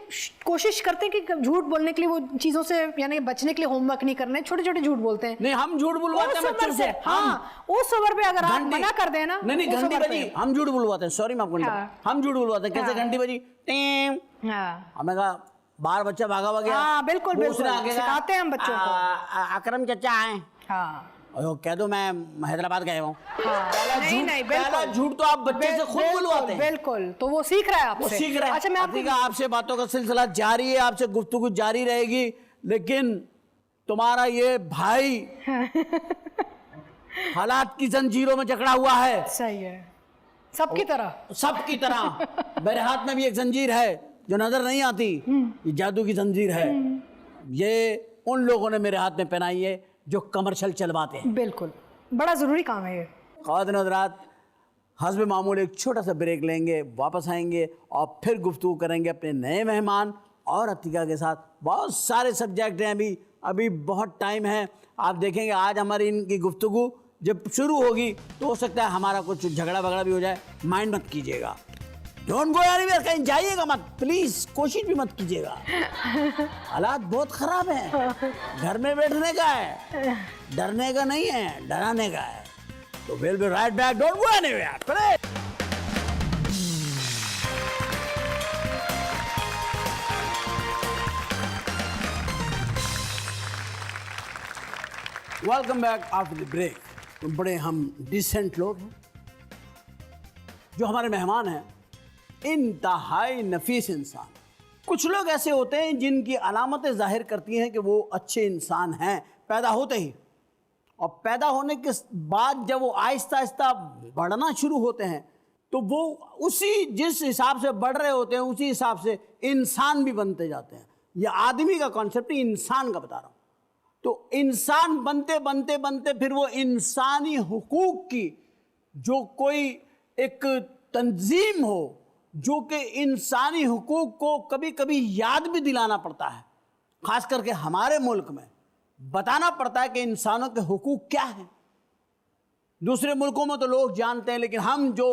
कोशिश करते हैं कि झूठ बोलने के लिए, वो चीज़ों से यानी बचने के लिए होमवर्क नहीं करना है, छोटे छोटे झूठ बोलते हैं। नहीं, हम झूठ बुलवाते हैं बच्चों से। हाँ, उस उम्र पे अगर आप मना कर दें ना, नहीं घंटी बजी, हम झूठ बुलवाते हैं। सॉरी मैं आपको नहीं, हम झूठ बुलवाते हैं। कैसे? घंटी बजी, टेम, हमें कहा बाहर बच्चा भागा हुआ गया। हाँ, बिल्कुल सिखाते हैं हम बच्चों को। अकरम चाचा आए, हाँ, कह दो मैं हैदराबाद गया हूँ। हाँ, पहला झूठ तो आप बच्चे से खुद बुलवाते हैं। बिल्कुल, तो वो सीख रहा है आपसे। वो सीख रहा है। अच्छा, मैं आपसे बातों का सिलसिला जारी है, आपसे गुफ्तगू जारी रहेगी, लेकिन तुम्हारा ये भाई हालात की जंजीरों में जकड़ा हुआ है। सही है, सबकी तरह मेरे हाथ में भी एक जंजीर है जो नजर नहीं आती। ये जादू की जंजीर है। ये उन लोगों ने मेरे हाथ में पहनाई है जो कमर्शियल चलवाते हैं। बिल्कुल, बड़ा ज़रूरी काम है ये। ख़वातीन हज़रात, हस्ब मामूल एक छोटा सा ब्रेक लेंगे, वापस आएंगे और फिर गुफ्तगू करेंगे अपने नए मेहमान और अतीका के साथ। बहुत सारे सब्जेक्ट हैं, अभी बहुत टाइम है। आप देखेंगे आज हमारी इनकी गुफ्तगू जब शुरू होगी तो हो सकता है हमारा कुछ झगड़ा वगड़ा भी हो जाए। माइंड मत कीजिएगा, डोंट गो एनीवेयर, कहीं जाइएगा मत, प्लीज कोशिश भी मत कीजिएगा। हालात बहुत खराब हैं। घर में बैठने का है, डरने का नहीं है, डराने का है। तो will be right back, don't go anywhere. Welcome back after the break. तो बड़े हम डिसेंट लोग हैं। जो हमारे मेहमान हैं इंतहाई नफीस इंसान। कुछ लोग ऐसे होते हैं जिनकी अलामतें जाहिर करती हैं कि वो अच्छे इंसान हैं पैदा होते ही, और पैदा होने के बाद जब वो आहिस्ता आहिस्ता बढ़ना शुरू होते हैं तो वो उसी जिस हिसाब से बढ़ रहे होते हैं उसी हिसाब से इंसान भी बनते जाते हैं। ये आदमी का कॉन्सेप्ट ही इंसान का बता रहा हूँ। तो इंसान बनते बनते बनते फिर वो इंसानी हुकूक की जो कोई एक तंजीम हो, जो कि इंसानी हुकूक को कभी कभी याद भी दिलाना पड़ता है, खास करके हमारे मुल्क में बताना पड़ता है कि इंसानों के हुकूक क्या हैं। दूसरे मुल्कों में तो लोग जानते हैं, लेकिन हम जो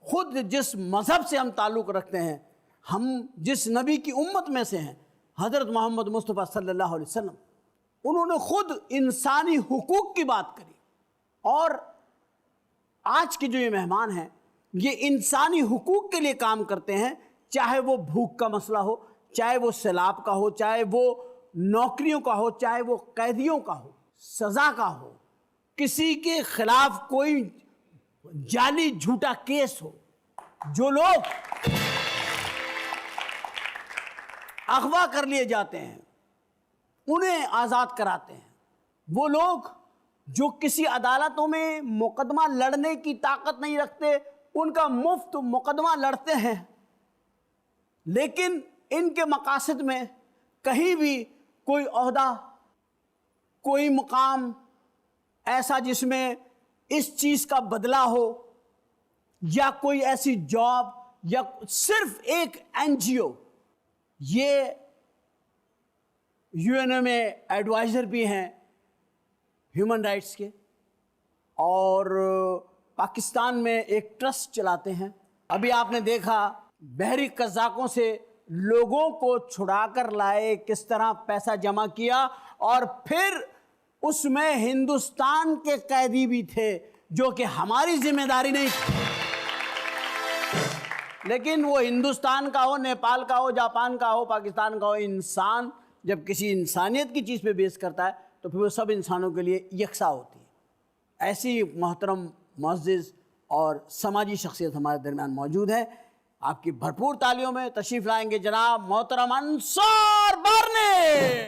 खुद जिस मज़हब से हम ताल्लुक़ रखते हैं, हम जिस नबी की उम्मत में से हैं, हज़रत मोहम्मद मुस्तफ़ा सल्लल्लाहु अलैहि वसल्लम, उन्होंने खुद इंसानी हुकूक की बात करी। और आज के जो ये मेहमान हैं ये इंसानी हुकूक के लिए काम करते हैं, चाहे वो भूख का मसला हो, चाहे वो सैलाब का हो, चाहे वो नौकरियों का हो, चाहे वो कैदियों का हो, सज़ा का हो, किसी के खिलाफ कोई जाली झूठा केस हो। जो लोग अगवा कर लिए जाते हैं उन्हें आज़ाद कराते हैं। वो लोग जो किसी अदालतों में मुकदमा लड़ने की ताकत नहीं रखते, उनका मुफ्त मुकदमा लड़ते हैं। लेकिन इनके मकासद में कहीं भी कोई ओहदा, कोई मुकाम ऐसा जिसमें इस चीज़ का बदला हो, या कोई ऐसी जॉब, या सिर्फ एक एनजीओ। ये यूएनओ में एडवाइज़र भी हैं ह्यूमन राइट्स के, और पाकिस्तान में एक ट्रस्ट चलाते हैं। अभी आपने देखा बहरी कज़ाकों से लोगों को छुड़ा कर लाए, किस तरह पैसा जमा किया, और फिर उसमें हिंदुस्तान के कैदी भी थे जो कि हमारी जिम्मेदारी नहीं थी। लेकिन वो हिंदुस्तान का हो, नेपाल का हो, जापान का हो, पाकिस्तान का हो, इंसान जब किसी इंसानियत की चीज़ पे बेस करता है तो फिर वो सब इंसानों के लिए यकसा होती है। ऐसी मोहतरम, मुअज़्ज़िज़ और समाजी शख्सियत हमारे दरमियान मौजूद है। आपकी भरपूर तालियों में तशरीफ़ लाएंगे जनाब मोहतरम Ansar Barni.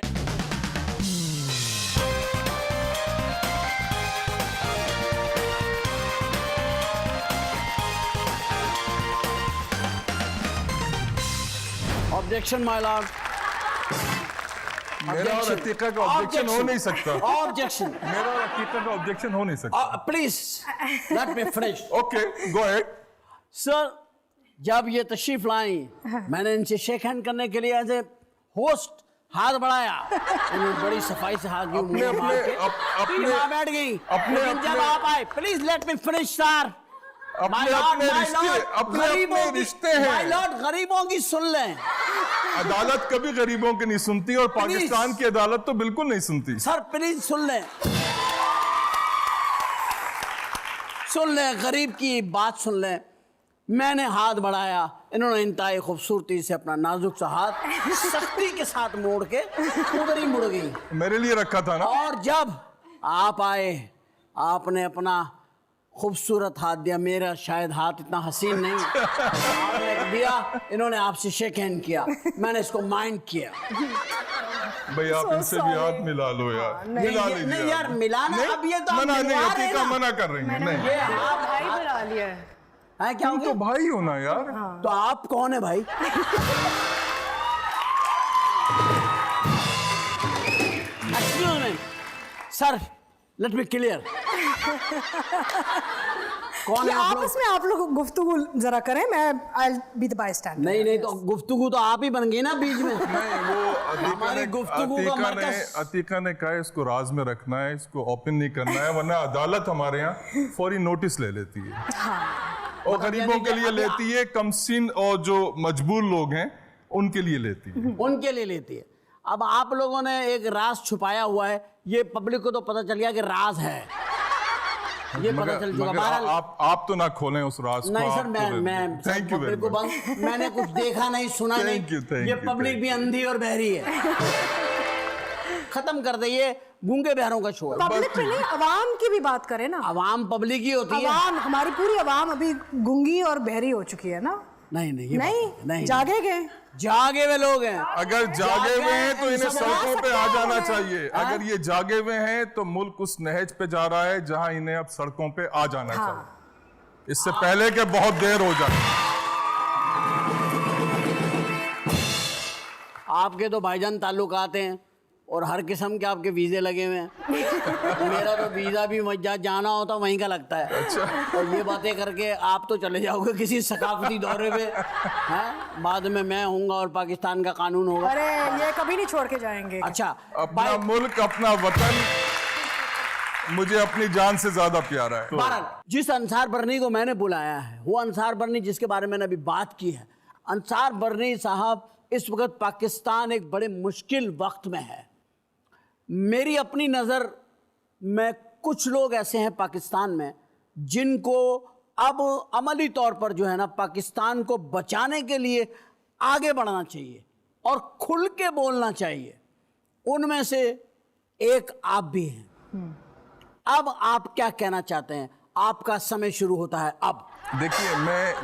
Objection my lord. मेरा और अतीका का ऑब्जेक्शन हो नहीं सकता। ऑब्जेक्शन। मेरा और अतीका का ऑब्जेक्शन हो नहीं सकता। Please let me finish. Okay, go ahead. Sir, जब ये तशरीफ लाई, मैंने इनसे शेक हैंड करने के लिए एज ए होस्ट हाथ बढ़ाया। इन्होंने बड़ी सफाई से हाथ अपने वहां बैठ गई। लेकिन जब आप आए, please let me finish sir. अपने रिश्ते हैं। माय लॉर्ड, गरीबों की सुन लें। अदालत कभी गरीबों की नहीं सुनती, और पाकिस्तान की अदालत तो बिल्कुल नहीं सुनती। सर प्लीज सुन लें, सुन लें, गरीब की बात सुन लें। मैंने हाथ बढ़ाया, इन्होंने इंतहाई खूबसूरती से अपना नाजुक सा हाथ सख्ती के साथ मोड़ के उधर ही मुड़ गई। मेरे लिए रखा था ना। और जब आप आए, आपने अपना खूबसूरत हाथ दिया। मेरा शायद हाथ इतना हसीन नहीं आपने दिया। इन्होंने आपसे शेक हैंड किया, मैंने इसको माइंड किया। भाई आप इनसे भी हाथ मिला लो यार। मिला लीजिए। नहीं यार, मिलाना अब ये तो मना नहीं, अतीका मना कर रही है। नहीं, ये आप भाई बुला लिया है। क्या हो तो भाई हो ना यार। तो आप कौन है भाई? Excuse me sir, let me clear. कौन है आपस में आप लोग गुफ्तगू जरा करें, मैं आई विल बी द बायस्टैंडर। नहीं तो गुफ्तगू तो आप ही बन गई ना बीच में। नहीं, वो हमारी गुफ्तगू का मरकज़। अतीका ने कहा इसको राज में रखना है, इसको ओपन नहीं करना है, वरना अदालत हमारे यहाँ फौरी नोटिस ले लेती है। और गरीबों के लिए लेती है, कमसिन और जो मजबूर लोग हैं उनके लिए लेती है। उनके लिए लेती है। अब आप लोगों ने एक राज छुपाया हुआ है, ये पब्लिक को तो पता चल गया कि राज है, ये पता चल चुका। आप तो ना खोलें उस राज को। नहीं सर, मैं थैंक यू वेरी मच। मैंने कुछ देखा नहीं, सुना नहीं। ये पब्लिक भी अंधी और बहरी है। खत्म कर दे ये गूंगे बहरों का शो। पब्लिक में नहीं, अवाम की भी बात करें ना। अवाम पब्लिक ही होती है। अवाम, हमारी पूरी अवाम अभी गूंगी और बहरी हो चुकी है ना। नहीं, जागे गए, जागे हुए लोग हैं। अगर जागे हुए हैं तो इन्हें सड़कों पे आ जाना चाहिए। अगर ये जागे हुए हैं तो मुल्क उस नहज पे जा रहा है जहां इन्हें अब सड़कों पे आ जाना चाहिए, इससे पहले कि बहुत देर हो जाए। आपके तो भाईजान ताल्लुकात हैं और हर किस्म के आपके वीज़े लगे हुए हैं। मेरा तो वीज़ा भी जाना होता वहीं का लगता है। अच्छा। और ये बातें करके आप तो चले जाओगे किसी सकाफती दौरे पे, हैं? बाद में मैं हूँगा और पाकिस्तान का कानून होगा। अरे ये कभी नहीं छोड़ के जाएंगे। अच्छा, अपना मुल्क, अपना वतन मुझे अपनी जान से ज्यादा प्यारा है। बहरहाल, जिस अंसार बरनी को मैंने बुलाया है, वो अंसार बरनी जिसके बारे में मैंने अभी बात की है, अंसार बरनी साहब इस वक्त पाकिस्तान एक बड़े मुश्किल वक्त में है। मेरी अपनी नज़र में कुछ लोग ऐसे हैं पाकिस्तान में जिनको अब अमली तौर पर जो है ना पाकिस्तान को बचाने के लिए आगे बढ़ना चाहिए और खुल के बोलना चाहिए। उनमें से एक आप भी हैं। अब आप क्या कहना चाहते हैं? आपका समय शुरू होता है अब। देखिए,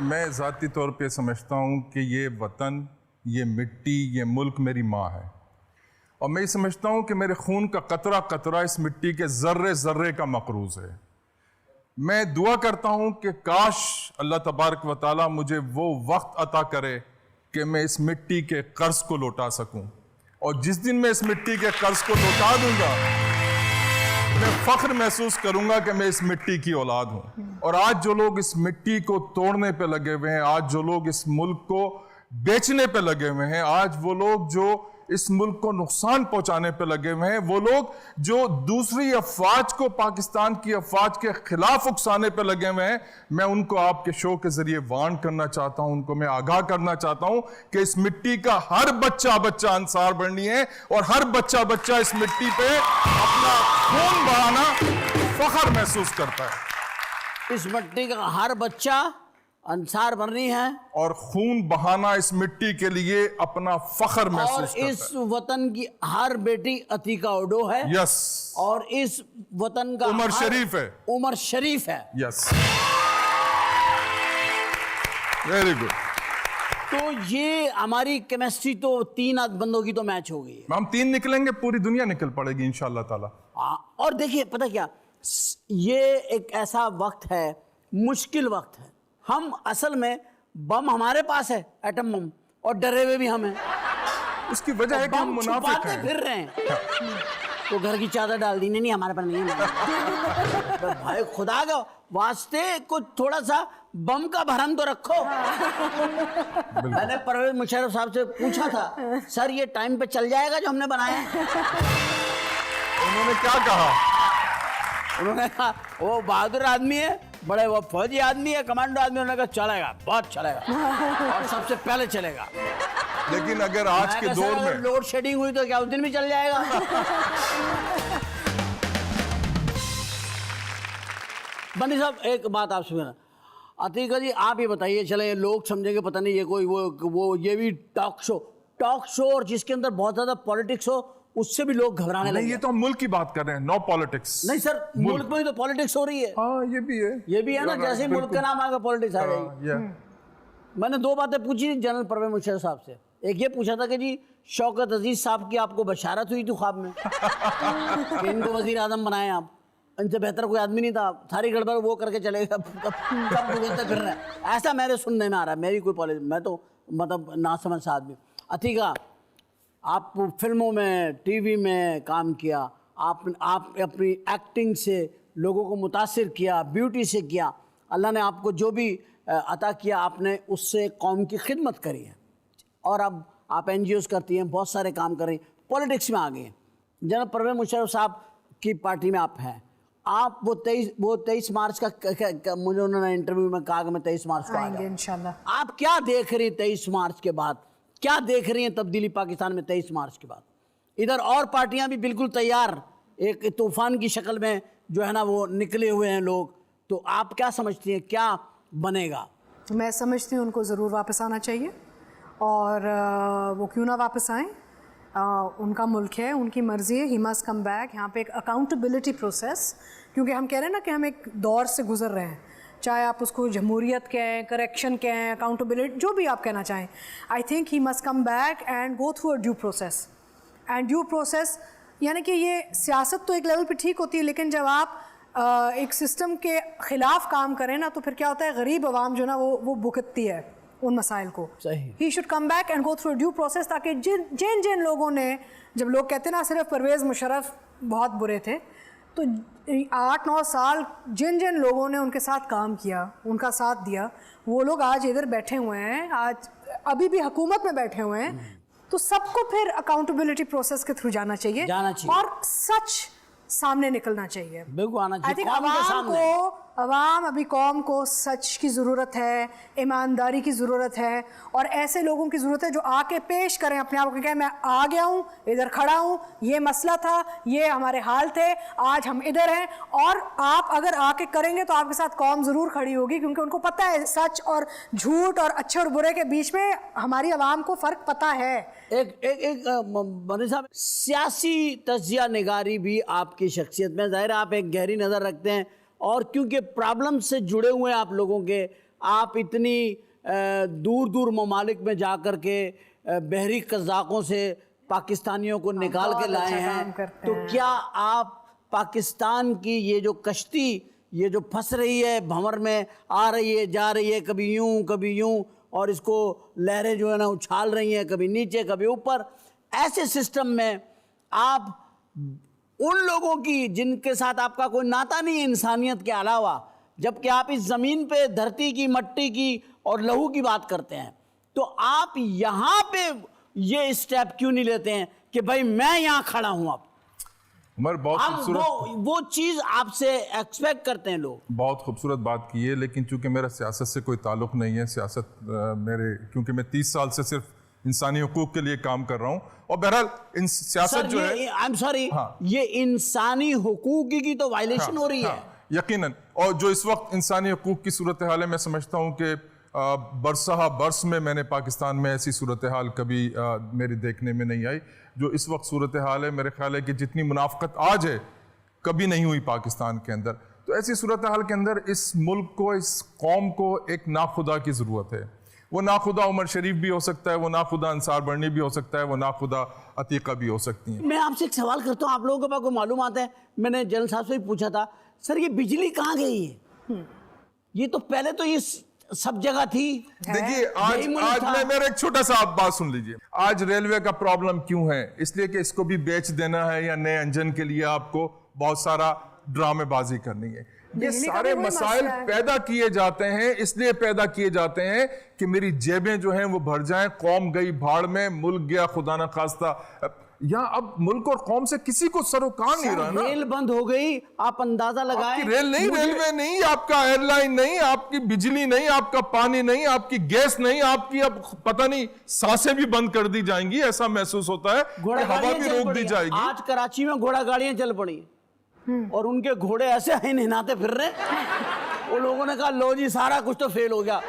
मैं ज़ाती तौर पे समझता हूँ कि ये वतन, ये मिट्टी, ये मुल्क मेरी माँ है, और मैं ये समझता हूँ कि मेरे खून का कतरा कतरा इस मिट्टी के ज़र्रे ज़र्रे का मक़रूज़ है। मैं दुआ करता हूँ कि काश अल्लाह तबारक व तआला मुझे वो वक्त अता करे कि मैं इस मिट्टी के कर्ज को लौटा सकूं। और जिस दिन मैं इस मिट्टी के कर्ज को लौटा दूंगा, मैं फख्र महसूस करूंगा कि मैं इस मिट्टी की औलाद हूं। और आज जो लोग इस मिट्टी को तोड़ने पे लगे हुए हैं, आज जो लोग इस मुल्क को बेचने पे लगे हुए हैं, आज वो लोग जो इस मुल्क को नुकसान पहुंचाने पे लगे हुए हैं, वो लोग जो दूसरी अफवाज को पाकिस्तान की अफवाज के खिलाफ उकसाने पे लगे हुए हैं, मैं उनको आपके शो के जरिए वार्न करना चाहता हूं, उनको मैं आगाह करना चाहता हूं कि इस मिट्टी का हर बच्चा बच्चा अंसार बननी है और हर बच्चा बच्चा इस मिट्टी पे अपना खून बहाना फख्र महसूस करता है। इस मिट्टी का हर बच्चा अंसार बननी है और खून बहाना इस मिट्टी के लिए अपना फख्र और महसूस इस करता है। वतन की हर बेटी अतीका ओडो है। यस। और इस वतन का उमर हर- शरीफ है। उमर शरीफ है। Yes, very good. तो ये हमारी केमिस्ट्री तो 3 बंदों की तो मैच हो गई है। हम 3 निकलेंगे, पूरी दुनिया निकल पड़ेगी इंशाअल्लाह ताला। और देखिए पता क्या, ये एक ऐसा वक्त है, मुश्किल वक्त है। हम असल में बम हमारे पास है, एटम बम, और डरे हुए भी हम हैं। उसकी वजह है कि हम बम मुनाफिक छुपाते हैं। फिर रहे हैं। तो घर की चादर डाल दी, नहीं हमारे पास नहीं है। तो भाई खुदा का वास्ते कुछ थोड़ा सा बम का भरम तो रखो। मैंने परवेज मुशर्रफ साहब से पूछा था, सर ये टाइम पे चल जाएगा जो हमने बनाया है? उन्होंने क्या कहा? उन्होंने कहा वो बहादुर आदमी है, बड़े वो फौजी आदमी है, कमांडो आदमी। उन्होंने कहा चलेगा, बहुत चलेगा और सबसे पहले चलेगा। लेकिन अगर आज के दौर में लोड शेडिंग हुई तो क्या उस दिन भी चल जाएगा? बंदी साहब एक बात आप सुना, अतीका जी आप ये बताइए, चले लोग समझेंगे पता नहीं ये कोई वो ये भी टॉक शो और जिसके अंदर बहुत ज्यादा पॉलिटिक्स हो, उससे भी लोग घबराने नहीं, लगे। ये तो हम मुल्क की बात कर रहे हैं, नो पॉलिटिक्स। नहीं सर, मुल्क में ही तो पॉलिटिक्स हो रही है। हाँ, ये भी है। ये भी है ना, जैसे ही मुल्क का नाम आएगा पॉलिटिक्स आ जाएगी। मैंने 2 बातें पूछी जनरल परवेज मुशर्रफ साहब से। एक ये पूछा था कि जी शौकत अजीज साहब की आपको बशारत हुई थी ख्वाब में कि इनको वजीर आजम बनाए आप, इनसे बेहतर कोई आदमी नहीं था, सारी गड़बड़ वो करके चलेगा, कब भुगतते फिर रहे हैं। ऐसा मेरे सुनने में आ रहा है, मेरी कोई पॉलिसी, मैं तो मतलब ना समझ सा आदमी। अतीका, आप फिल्मों में, टीवी में काम किया, आप अपनी एक्टिंग से लोगों को मुतासिर किया, ब्यूटी से किया, अल्लाह ने आपको जो भी अता किया आपने उससे कौम की खिदमत करी है। और अब आप NGOs करती हैं, बहुत सारे काम कर रही हैं, पॉलिटिक्स में आ गए हैं। जनाब परवेज मुशर्रफ साहब की पार्टी में आप हैं। आप वो 23 मार्च का मुझे उन्होंने इंटरव्यू में कहा कि मैं 23 मार्च को आएंगे इंशाल्लाह। आप क्या देख रही 23 मार्च के बाद, क्या देख रही हैं तब्दीली पाकिस्तान में 23 मार्च के बाद? इधर और पार्टियां भी बिल्कुल तैयार, एक तूफान की शक्ल में जो है ना वो निकले हुए हैं लोग। तो आप क्या समझती हैं क्या बनेगा? मैं समझती हूँ उनको ज़रूर वापस आना चाहिए, और वो क्यों ना वापस आएँ, उनका मुल्क है, उनकी मर्ज़ी है, ही मस्ट कम बैक। यहाँ पे एक अकाउंटेबिलिटी प्रोसेस, क्योंकि हम कह रहे हैं ना कि हम एक दौर से गुजर रहे हैं, चाहे आप उसको जमहूरियत कहें, करेक्शन कहें, अकाउंटेबिलिटी, जो भी आप कहना चाहें। I think he must come back and go through a due process. And due process यानी कि ये सियासत तो एक लेवल पे ठीक होती है, लेकिन जब आप एक सिस्टम के ख़िलाफ़ काम करें ना, तो फिर क्या होता है, गरीब आवाम जो ना वो भुगतती है उन मसाइल को। सही। He should come back and go through due process, ताकि जिन लोगों ने, जब लोग कहते हैं ना सिर्फ परवेज मुशर्रफ बहुत बुरे थे, तो 8-9 साल जिन लोगों ने उनके साथ काम किया, उनका साथ दिया, वो लोग आज इधर बैठे हुए हैं, आज अभी भी हुकूमत में बैठे हुए हैं। तो सबको फिर अकाउंटेबिलिटी प्रोसेस के थ्रू जाना चाहिए और सच सामने निकलना चाहिए। बिल्कुल आना चाहिए। आई थिंक अवाम अभी कौम को सच की ज़रूरत है, ईमानदारी की ज़रूरत है, और ऐसे लोगों की ज़रूरत है जो आके पेश करें अपने आप को, कहें मैं आ गया हूँ, इधर खड़ा हूँ, ये मसला था, ये हमारे हाल थे, आज हम इधर हैं। और आप अगर आके करेंगे तो आपके साथ कौम ज़रूर खड़ी होगी, क्योंकि उनको पता है सच और झूठ और अच्छे और बुरे के बीच में हमारी आवाम को फ़र्क पता है। एक बनी साहब, सियासी तज्जिया निगारी भी आपकी शख्सियत में ज़ाहिर है, आप एक गहरी नज़र रखते हैं, और क्योंकि प्रॉब्लम से जुड़े हुए हैं आप लोगों के, आप इतनी दूर ममालिक में जा कर के बहरी कज़ाकों से पाकिस्तानियों को निकाल के लाए हैं, तो क्या आप पाकिस्तान की ये जो कश्ती, ये जो फंस रही है, भंवर में आ रही है, जा रही है, कभी यूं कभी यूं, और इसको लहरें जो है ना उछाल रही हैं, कभी नीचे कभी ऊपर। ऐसे सिस्टम में आप उन लोगों की जिनके साथ आपका कोई नाता नहीं है इंसानियत के अलावा, जबकि आप इस ज़मीन पे धरती की, मट्टी की और लहू की बात करते हैं, तो आप यहाँ पे ये स्टेप क्यों नहीं लेते हैं कि भाई मैं यहाँ खड़ा हूँ? अब उमर बहुत हम खूबसूरत वो चीज़ आपसे एक्सपेक्ट करते हैं लोग। बहुत खूबसूरत बात की है, लेकिन चूंकि मेरा सियासत से कोई ताल्लुक नहीं है, सियासत क्योंकि मैं 30 साल से सिर्फ इंसानी हुकूक के लिए काम कर रहा हूँ, और बहरहाल इन सियासत जो है, आई एम सॉरी, हाँ। ये इंसानी हुकूक की तो वायलेशन हो रही है। यकीनन। और जो इस वक्त इंसानी हुकूक की सूरत हाल है, मैं समझता हूँ कि बरसहा बरस में मैंने पाकिस्तान में ऐसी सूरत हाल कभी मेरे देखने में नहीं आई। जो इस वक्त सूरत हाल है, मेरे ख्याल है कि जितनी मुनाफकत आज है कभी नहीं हुई पाकिस्तान के अंदर। तो ऐसी सूरत हाल के अंदर इस मुल्क को, इस कौम को एक नाखुदा की ज़रूरत है। वो नाखुदा उमर शरीफ भी हो सकता है, वो नाखुदा अंसार बर्नी भी हो सकता है, वो नाखुदा अतीका भी हो सकती हैं। मैं आपसे एक सवाल करता हूँ, आप लोगों के पास कोई मालूमात है? मैंने जनरल साहब से भी पूछा था, सर ये बिजली कहाँ गई है? ये तो पहले तो ये सब जगह थी। देखिए आज मेरा एक छोटा सा आप बात सुन लीजिए। आज रेलवे का प्रॉब्लम क्यों है? इसलिए कि इसको भी बेच देना है या नए इंजन के लिए आपको बहुत सारा ड्रामेबाजी करनी है। ये सारे मसाइल पैदा किए जाते हैं, इसलिए पैदा किए जाते हैं कि मेरी जेबें जो हैं वो भर जाएं। कौम गई भाड़ में, मुल्क गया खुदा ना खास्ता। यहाँ अब मुल्क और कौम से किसी को सरोकार नहीं रहा ना। रेल बंद हो गई, आप अंदाजा लगाएं। आपकी रेल नहीं, रेलवे नहीं, आपका एयरलाइन नहीं, आपकी बिजली नहीं, आपका पानी नहीं, आपकी गैस नहीं, आपकी अब पता नहीं सांसें भी बंद कर दी जाएंगी। ऐसा महसूस होता है कि हवा भी रोक दी जाएगी। आज कराची में घोड़ा गाड़ियां चल पड़ी और उनके घोड़े ऐसे हिनहिनाते फिर रहे, वो लोगों ने कहा लो जी सारा कुछ तो फेल हो गया।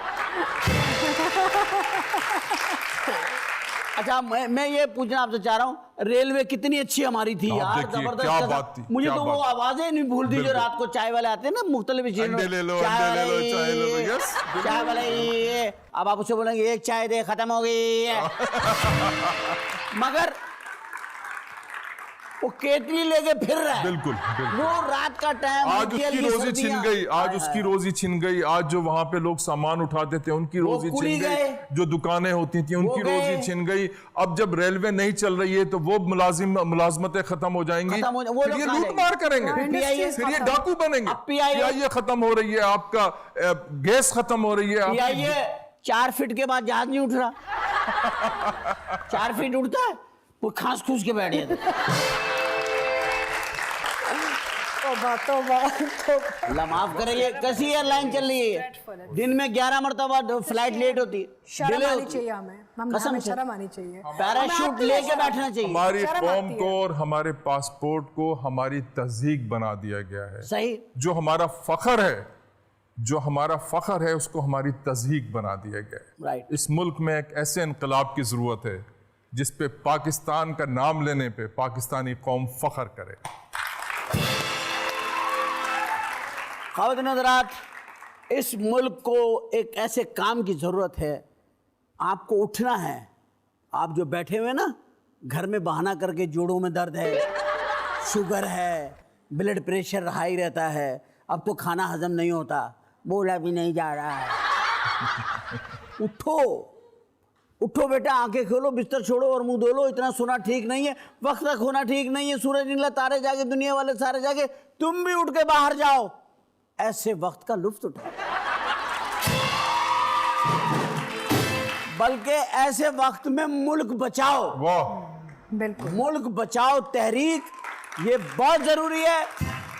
अच्छा, मैं ये पूछना आपसे चाह रहा हूँ, रेलवे कितनी अच्छी हमारी थी यार, जबरदस्त। क्या बात थी, मुझे क्या तो वो आवाजें नहीं भूलती जो रात को चाय वाले आते हैं ना, मुख्तलिफ चीजों, अंडे ले लो, यस, चाय वाले ये, अब आप उसे बोलेंगे एक चाय दे, खत्म हो गई। मगर वो केतली लेके फिर रहा है। बिल्कुल, बिल्कुल। वो रात का टाइम, आज उसकी रोजी छिन गई, आज उसकी रोजी छिन गई। आज जो वहां पे लोग सामान उठाते थे उनकी रोजी छिन गई, जो दुकानें होती थी उनकी रोजी छिन गई। अब जब रेलवे नहीं चल रही है तो वो मुलाजमतें खत्म हो जाएंगी, फिर ये लूट मार करेंगे, फिर ये डाकू बनेंगे। पीआईए खत्म हो रही है, आपका गैस खत्म हो रही है। पीआईए 4 फीट के बाद जहाज नहीं उठ रहा। 4 फीट उठता है, वो खांस खूस के बैठ जाते। अल्लाह माफ करेंगे, कैसी एयरलाइन चल रही है? दिन में 11 मरतबा फ्लाइट लेट होती है। शर्म आनी चाहिए हमें, शर्म आनी चाहिए। पैराशूट लेके बैठना चाहिए। हमारी कौम को और हमारे पासपोर्ट को हमारी तहजीक बना दिया गया है। सही। जो हमारा फख्र है, जो हमारा फख्र है, उसको हमारी तहजीक बना दिया गया है। राइट। इस मुल्क में एक ऐसे इनकलाब की जरूरत है जिस पे पाकिस्तान का नाम लेने पे पाकिस्तानी कौम फख्र करे। ख़वातीन हज़रात, इस मुल्क को एक ऐसे काम की ज़रूरत है, आपको उठना है। आप जो बैठे हुए ना घर में बहाना करके, जोड़ों में दर्द है, शुगर है, ब्लड प्रेशर हाई रहता है, अब तो खाना हजम नहीं होता, बोला भी नहीं जा रहा है। उठो, उठो बेटा, आंखें खोलो, बिस्तर छोड़ो और मुंह धो लो। इतना सोना ठीक नहीं है, वक्त तक होना ठीक नहीं है। सूरज निकला, तारे जागे, दुनिया वाले सारे जागे, तुम भी उठ के बाहर जाओ, ऐसे वक्त का लुत्फ उठाओ। बल्कि ऐसे वक्त में मुल्क बचाओ। वाह, बिल्कुल, मुल्क बचाओ तहरीक, ये बहुत जरूरी है।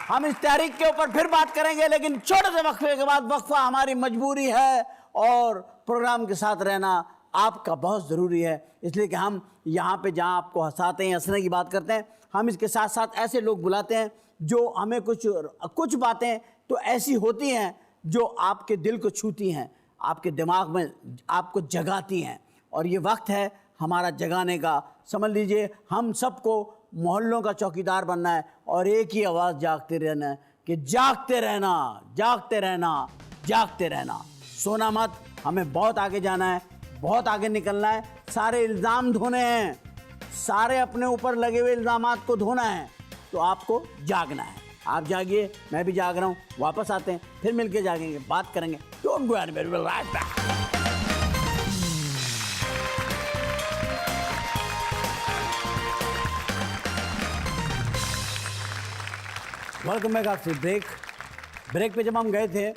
हम इस तहरीक के ऊपर फिर बात करेंगे, लेकिन छोटे से वक्फे के बाद। वक्फा हमारी मजबूरी है और प्रोग्राम के साथ रहना आपका बहुत ज़रूरी है, इसलिए कि हम यहाँ पे जहाँ आपको हंसाते हैं, हंसने की बात करते हैं, हम इसके साथ साथ ऐसे लोग बुलाते हैं जो हमें कुछ बातें तो ऐसी होती हैं जो आपके दिल को छूती हैं, आपके दिमाग में आपको जगाती हैं। और ये वक्त है हमारा जगाने का। समझ लीजिए, हम सबको मोहल्लों का चौकीदार बनना है और एक ही आवाज़ जागते रहना है कि जागते रहना, जागते रहना, जागते रहना, सोना मत। हमें बहुत आगे जाना है, बहुत आगे निकलना है। सारे इल्ज़ाम धोने हैं, सारे अपने ऊपर लगे हुए इल्ज़ामात को धोना है, तो आपको जागना है। आप जागिए, मैं भी जाग रहा हूँ। वापस आते हैं, फिर मिलके जागेंगे, बात करेंगे। Don't go anywhere, will be right back. Welcome back after break पे जब हम गए थे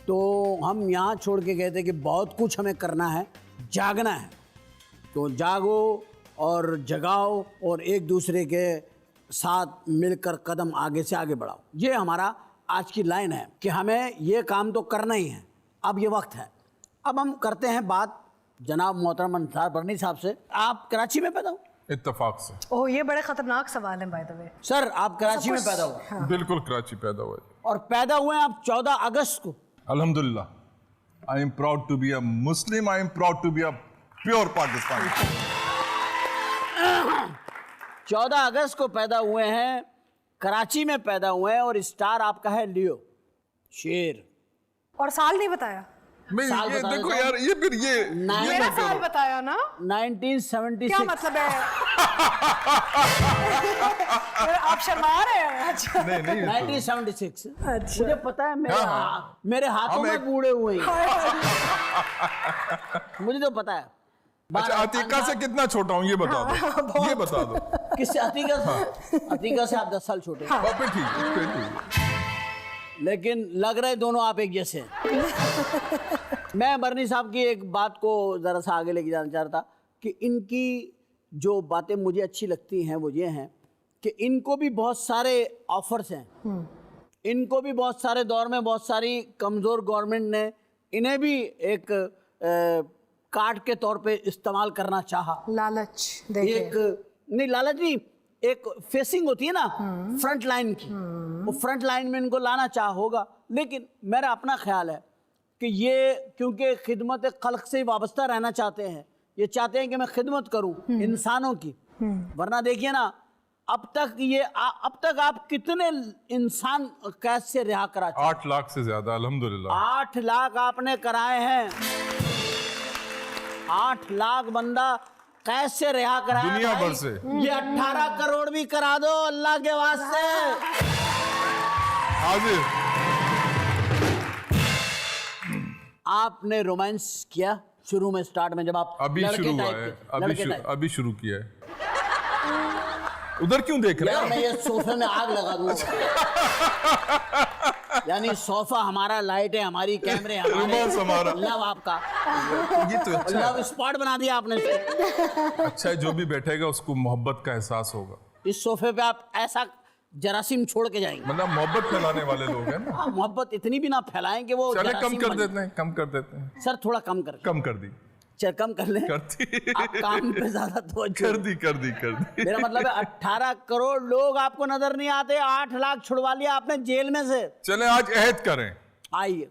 तो हम यहाँ छोड़ के गए थे कि बहुत कुछ हमें करना है, जागना है। तो जागो और जगाओ और एक दूसरे के साथ मिलकर कदम आगे से आगे बढ़ाओ। ये हमारा आज की लाइन है कि हमें ये काम तो करना ही है, अब ये वक्त है। अब हम करते हैं बात जनाब मोहतरम अंसार बरनी साहब से। आप कराची में पैदा हो? इत्तेफाक से। ओह, ये बड़े खतरनाक सवाल है बाय द वे। सर आप कराची में पैदा हुए? हाँ। बिल्कुल कराची पैदा हुए। और पैदा हुए हैं आप 14 अगस्त को। अल्हम्दुलिल्लाह, I am proud to be a Muslim, I am proud to be a pure Pakistani. 14 अगस्त को पैदा हुए हैं, कराची में पैदा हुए हैं और स्टार आपका है लियो, शेर। और साल नहीं बताया? मैं साल ये बता देखो देता यार, ये फिर ये मेरा साल बताया ना? 1976। क्या मतलब है? आप शर्मा रहे हैं? अच्छा। नहीं 1976। अच्छा। मुझे पता है, हाँ। मेरे हाथों में बूढ़े हुए हैं। मुझे तो पता है। अच्छा, अतीका से कितना छोटा हूँ ये बता दो, ये बता दो। किससे? अतीका से? अतीका से आप 10 साल छोटे हैं। और फिर ठीक है, फिर ठीक है। लेकिन लग रहे दोनों आप एक जैसे हैं। मैं बरनी साहब की एक बात को ज़रा सा आगे लेके जाना चाह रहा था कि इनकी जो बातें मुझे अच्छी लगती हैं वो ये हैं कि इनको भी बहुत सारे ऑफर्स हैं। इनको भी बहुत सारे दौर में बहुत सारी कमज़ोर गवर्नमेंट ने इन्हें भी एक कार्ड के तौर पे इस्तेमाल करना चाहा। लालच देखिए। एक नहीं, लालच नहीं, एक फेसिंग होती है ना फ्रंट लाइन की, वो फ्रंट लाइन में इनको लाना चाह होगा। लेकिन मेरा अपना ख्याल है कि ये क्योंकि खिदमत खल्क से ही वाबस्ता रहना चाहते हैं, ये चाहते हैं कि मैं खिदमत करूं इंसानों की। वरना देखिए ना, अब तक आप कितने इंसान कैद से रिहा करा चुके? 8 लाख से ज्यादा अल्हम्दुलिल्लाह। 8 लाख आपने कराए हैं। 8 लाख बंदा कैद से रिहा कराया दुनिया भाई। भर से। ये 18 करोड़ भी करा दो अल्लाह के वास्ते। हाजिर। आपने रोमांस किया शुरू में, स्टार्ट में जब आप अभी लड़के शुरू हुआ टाइप है, के, लड़के टाइप। अभी शुरू किया है। उधर क्यों देख रहे यार हैं? मैं ये सोफे में आग लगा दूंगा। यानी सोफा हमारा, लाइट है हमारी, कैमरे रोमांस हमारा। हमारे, लव आपका, ये तो अच्छा लव है। स्पॉट बना दिया आपने। अच्छा है, जो भी बैठेगा उसको मोहब्बत का एहसास होगा। इस सोफे पे आप ऐसा जरासीम छोड़ के जाएंगे। मतलब मोहब्बत फैलाने वाले लोग हैं ना। हाँ, मोहब्बत इतनी भी ना फैलाएं कि वो चले कम जरासीम कर बन देते हैं, कम कर देते हैं। सर थोड़ा कम कर, कम कर दी, चल कम कर ले। करती। आप काम पे ज्यादा तवज्जो। कर दी। मेरा मतलब है 18 करोड़ लोग आपको नजर नहीं आते, 8 लाख छुड़वा लिया आपने जेल में से। चले आज अहद करें, आइए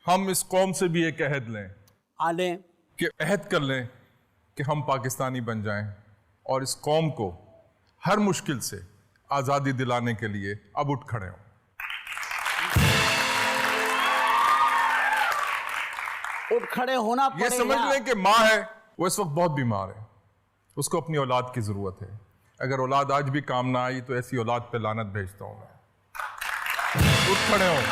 हम इस कौम से भी एक अहद लें आले कि अहद कर लें कि हम पाकिस्तानी बन जाएं और इस कौम को हर मुश्किल से आज़ादी दिलाने के लिए अब उठ खड़े हों। उठ खड़े होना ये पड़ेगा। समझ लें कि माँ है, वो इस वक्त बहुत बीमार है, उसको अपनी औलाद की ज़रूरत है। अगर औलाद आज भी काम ना आई तो ऐसी औलाद पे लानत भेजता हूँ मैं। उठ खड़े हों।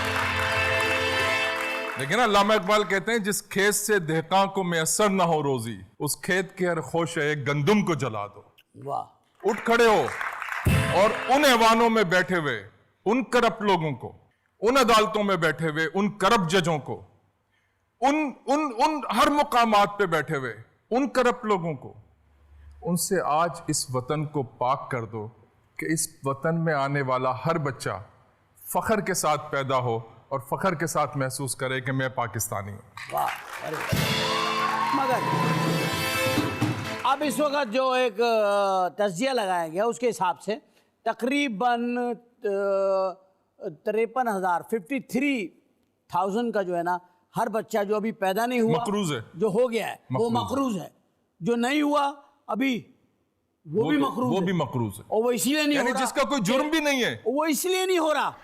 लेकिन अल्लामा इकबाल कहते हैं, जिस खेत से देहकां को मैसर ना हो रोजी, उस खेत के हर खोश एक गंदुम को जला दो। वाह। उठ खड़े हो और उन ऐवानों में बैठे हुए उन करप्ट लोगों को, उन अदालतों में बैठे हुए उन करप्ट जजों को, उन हर मुकामात पे बैठे हुए उन करप्ट लोगों को, उनसे आज इस वतन को पाक कर दो कि इस वतन में आने वाला हर बच्चा फख्र के साथ पैदा हो और फख्र के साथ महसूस करे कि मैं पाकिस्तानी हूं। वाह। अरे मगर अब इस वक्त जो एक तज्जिया लगाया गया उसके हिसाब से तकरीबन 53,000 का जो है ना, हर बच्चा जो अभी पैदा नहीं हुआ मकरूज है, जो हो गया है वो मकरूज है, जो नहीं हुआ अभी वो भी मकरूज वो है। भी मकरूज है, और वो इसलिए नहीं हो यानी रहा, जिसका कोई जुर्म भी नहीं है, वो इसलिए नहीं हो रहा।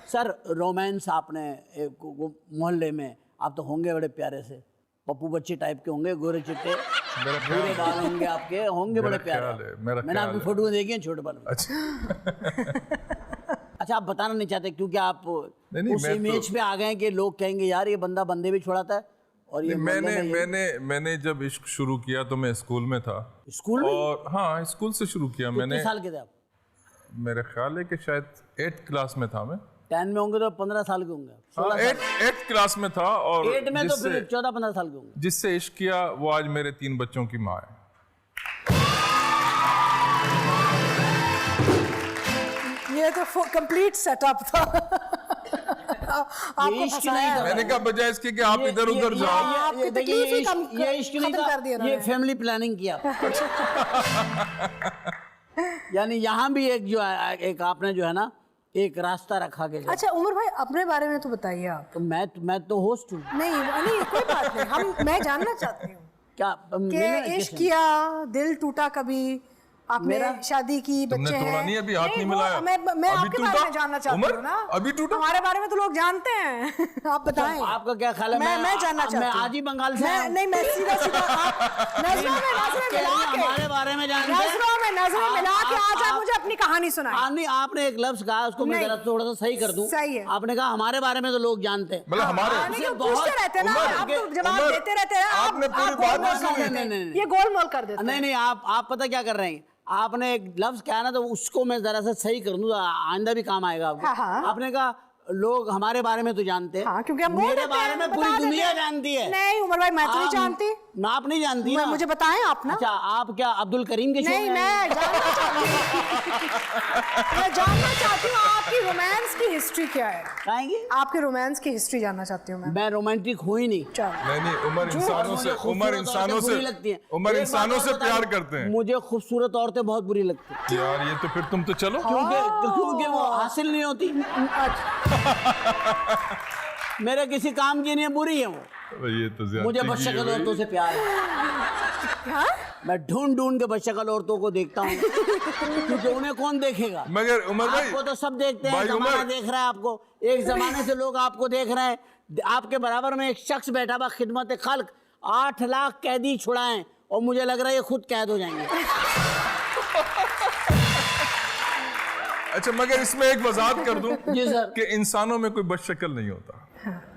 सर रोमांस आपने मोहल्ले में, आप तो होंगे बड़े प्यारे से पप्पू बच्चे टाइप के होंगे, गोरे चिट्टे, पूरे बाल होंगे आपके, होंगे बड़े प्यारे। मैंने आपकी फोटो देखी है छोटे बाल में। अच्छा आप बताना नहीं चाहते क्योंकि आप उस इमेज पे आ गए कि लोग कहेंगे यार ये बंदा बंदे भी छुड़ाता है। और ये मैंने जब इश्क शुरू किया तो मैं स्कूल में था। स्कूल में? और हाँ, स्कूल से शुरू किया मैंने। कितने साल के थे आप? मेरे ख्याल है कि शायद 8th क्लास में था मैं। 10 में होंगे तो 15 साल के होंगे, 16 साल। 8th क्लास में था और 8 में तो फिर 14-15 साल के होंगे। जिससे इश्क किया वो आज मेरे 3 बच्चों की माँ है। ये तो कंप्लीट सेटअप था। आपको इश्क फंसाया नहीं था। है। मैंने कहा बजाय इसके कि आप इधर उधर जाओ। आपकी देखिए, तकलीफ ही ये इश्क नहीं खत्म था, कर दिया ये उन्होंने। फैमिली प्लानिंग किया। यानी यहाँ भी एक जो है, एक आपने जो है ना एक रास्ता रखा के अच्छा उमर भाई, अपने बारे में तो बताइए आप। तो मैं तो होस्ट हूँ। नहीं नहीं, कोई बात नहीं, मैं जानना चाहती हूँ क्या कि इश्क किया, दिल टूटा कभी, आपने शादी की, तुमने बच्चे तोड़ा हैं। नहीं, अभी हाथ नहीं मिलाया। मैं अभी आपके बारे टूटा? में जानना चाहती उमर, हूँ ना। अभी टूटा? हमारे बारे में तो लोग जानते हैं। आप बताएं। आपका क्या ख्याल है? मैं जानना चाहती मैं हूँ। आज ही बंगाल से आया हूँ। नहीं, मैं सीधा नजरों में मिला के, हमारे बारे में जानते हैं। नजरें मिला के आज आप मुझे अपनी कहानी सुनाएं। नहीं, आपने एक लफ्ज कहा, उसको मैं नहीं। जरा थोड़ा सा सही कर दूं। सही है। आपने कहा हमारे बारे में तो लोग जानते हैं। मतलब हमारे नहीं, पूछते रहते हैं ना, उमर, आप तो जवाब उमर, देते रहते हैं। आपने पूरी बात नहीं सुनी। नहीं, ये गोलमोल कर देते हैं। नहीं, आप पता क्या कर रहे हैं? आपने एक लफ्ज कहा ना, तो उसको मैं जरा सा सही कर दूं, आइंदा भी काम आएगा आपको। हाँ। आपने कहा लोग हमारे बारे में तो जानते हैं। हाँ, क्योंकि हम बोल मेरे देते बारे हैं, में बता पूरी देते दुनिया हैं। जानती है। नहीं उमर भाई, मैं तो नहीं जानती। आप नहीं जानती ना? मुझे बताएं आप ना। अच्छा, आप क्या अब्दुल करीम के शो नहीं, में आए? मैं जानना चाहती हूँ। मैं जानना चाहती हूँ आपकी रोमांस की हिस्ट्री क्या है। कहेंगे? आपके रोमांस की हिस्ट्री जानना चाहती हूँ मैं। रोमांटिक हुई नहीं। चलो। नहीं उमर इंसानों से, मुझे उमर खूबसूरत इंसानों औरतें से, बुरी लगती हैं। उमर एक इंसानों बात से और बता प्यार दूं, करते हैं। मुझे खूबसूरत औरतें बहुत बुरी लगती हैं। यार ये तो फिर तुम तो चलो। क्योंकि वो हासिल नहीं होती। मेरे किसी काम की नहीं है, बुरी है वो। ये तो ज्यादती मुझे की है बदशक्ल भाई। औरतों से प्यार है। मैं ढूंढ के बदशक्ल औरतों को देखता हूँ, क्योंकि उन्हें कौन देखेगा? मगर उमर भाई, आपको तो सब देखते हैं, भाई जमाना उमर, देख रहा है आपको। एक जमाने से लोग आपको देख रहे हैं। आपके बराबर में एक शख्स बैठा हुआ खिदमत खल्क, 8 लाख कैदी छुड़ाएं, और मुझे लग रहा है ये खुद कैद हो जाएंगे। अच्छा मगर इसमें एक वजाहत कर दूं जी सर। कि इंसानों में कोई बदशक्ल नहीं होता।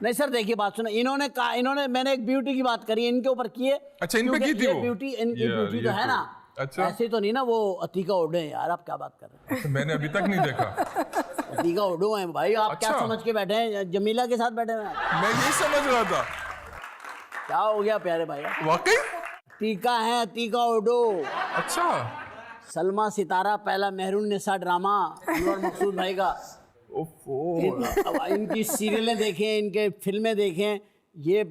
नहीं सर, देखिए बात सुनो, इन्होंने कहा, मैंने एक ब्यूटी की बात करी, इनके ऊपर की है। अच्छा, इन पे क्योंकि की थी ये वो? ब्यूटी, इनकी यार, ब्यूटी ये तो है तो- ना। अच्छा। ऐसे तो नहीं ना वो अतीका ओडे हैं यार, आप क्या बात कर रहे तो मैंने अभी तक नहीं देखा। हैं? अतीका ओडो हैं भाई, आप क्या अच्छा। समझ के बैठे हैं? जमीला के साथ बैठे हुए हैं? मैं यही समझ रहा था। क्या हो गया प्यारे भाई? वाकई? अतीका है, अतीका ओडो। अच्छा। सलमा सितारा, पहला मेहरून निसा ड्रामा अनवर मकसूद भाई का। अब इनकी सीरियलें देखें, इनके फिल्में देखें, ये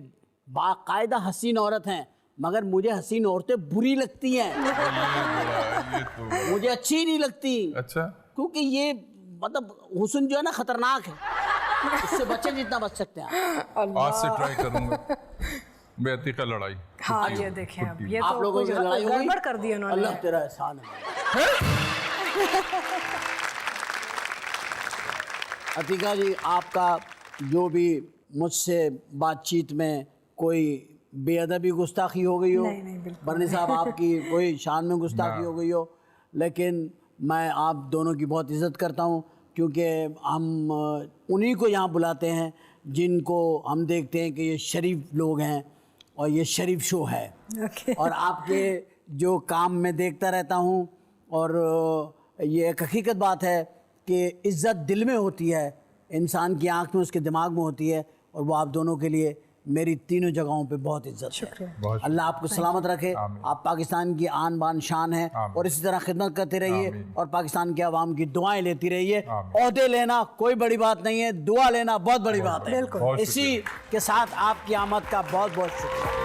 बाकायदा हसीन औरत हैं, मगर मुझे हसीन औरतें बुरी लगती हैं। ये तो मुझे अच्छी नहीं लगती, अच्छा। क्योंकि ये मतलब हुस्न जो है ना खतरनाक है, इससे बच्चे जितना बच सकते हैं। आज से ट्राई करूंगा। बेअती का लड़ाई। हाँ ये देखें, अब ये आप तो लोगों कुछ की लड़ाई हुई? गड़बड़ कर दी उन्होंने। अल्लाह तेरा एहसान है। अतीका जी, आपका जो भी मुझसे बातचीत में कोई बेअदबी गुस्ताखी हो गई हो, नहीं, बिल्कुल बरनी साहब आपकी कोई शान में गुस्ताखी हो गई हो, लेकिन मैं आप दोनों की बहुत इज़्ज़त करता हूँ, क्योंकि हम उन्हीं को यहाँ बुलाते हैं जिनको हम देखते हैं कि ये शरीफ लोग हैं और ये शरीफ शो है। और आपके जो काम मैं देखता रहता हूँ, और ये एक हकीकत बात है कि इज़्ज़त दिल में होती है, इंसान की आंख में, उसके दिमाग में होती है, और वो आप दोनों के लिए मेरी तीनों जगहों पे बहुत इज्जत है। अल्लाह आपको सलामत रखे। आप पाकिस्तान की आन बान शान है, और इसी तरह खिदमत करते रहिए, और पाकिस्तान के अवाम की दुआएं लेती रहिए। ओहदे लेना कोई बड़ी बात नहीं है, दुआ लेना बहुत बड़ी बात है। इसी के साथ आपकी आमद का बहुत बहुत शुक्रिया।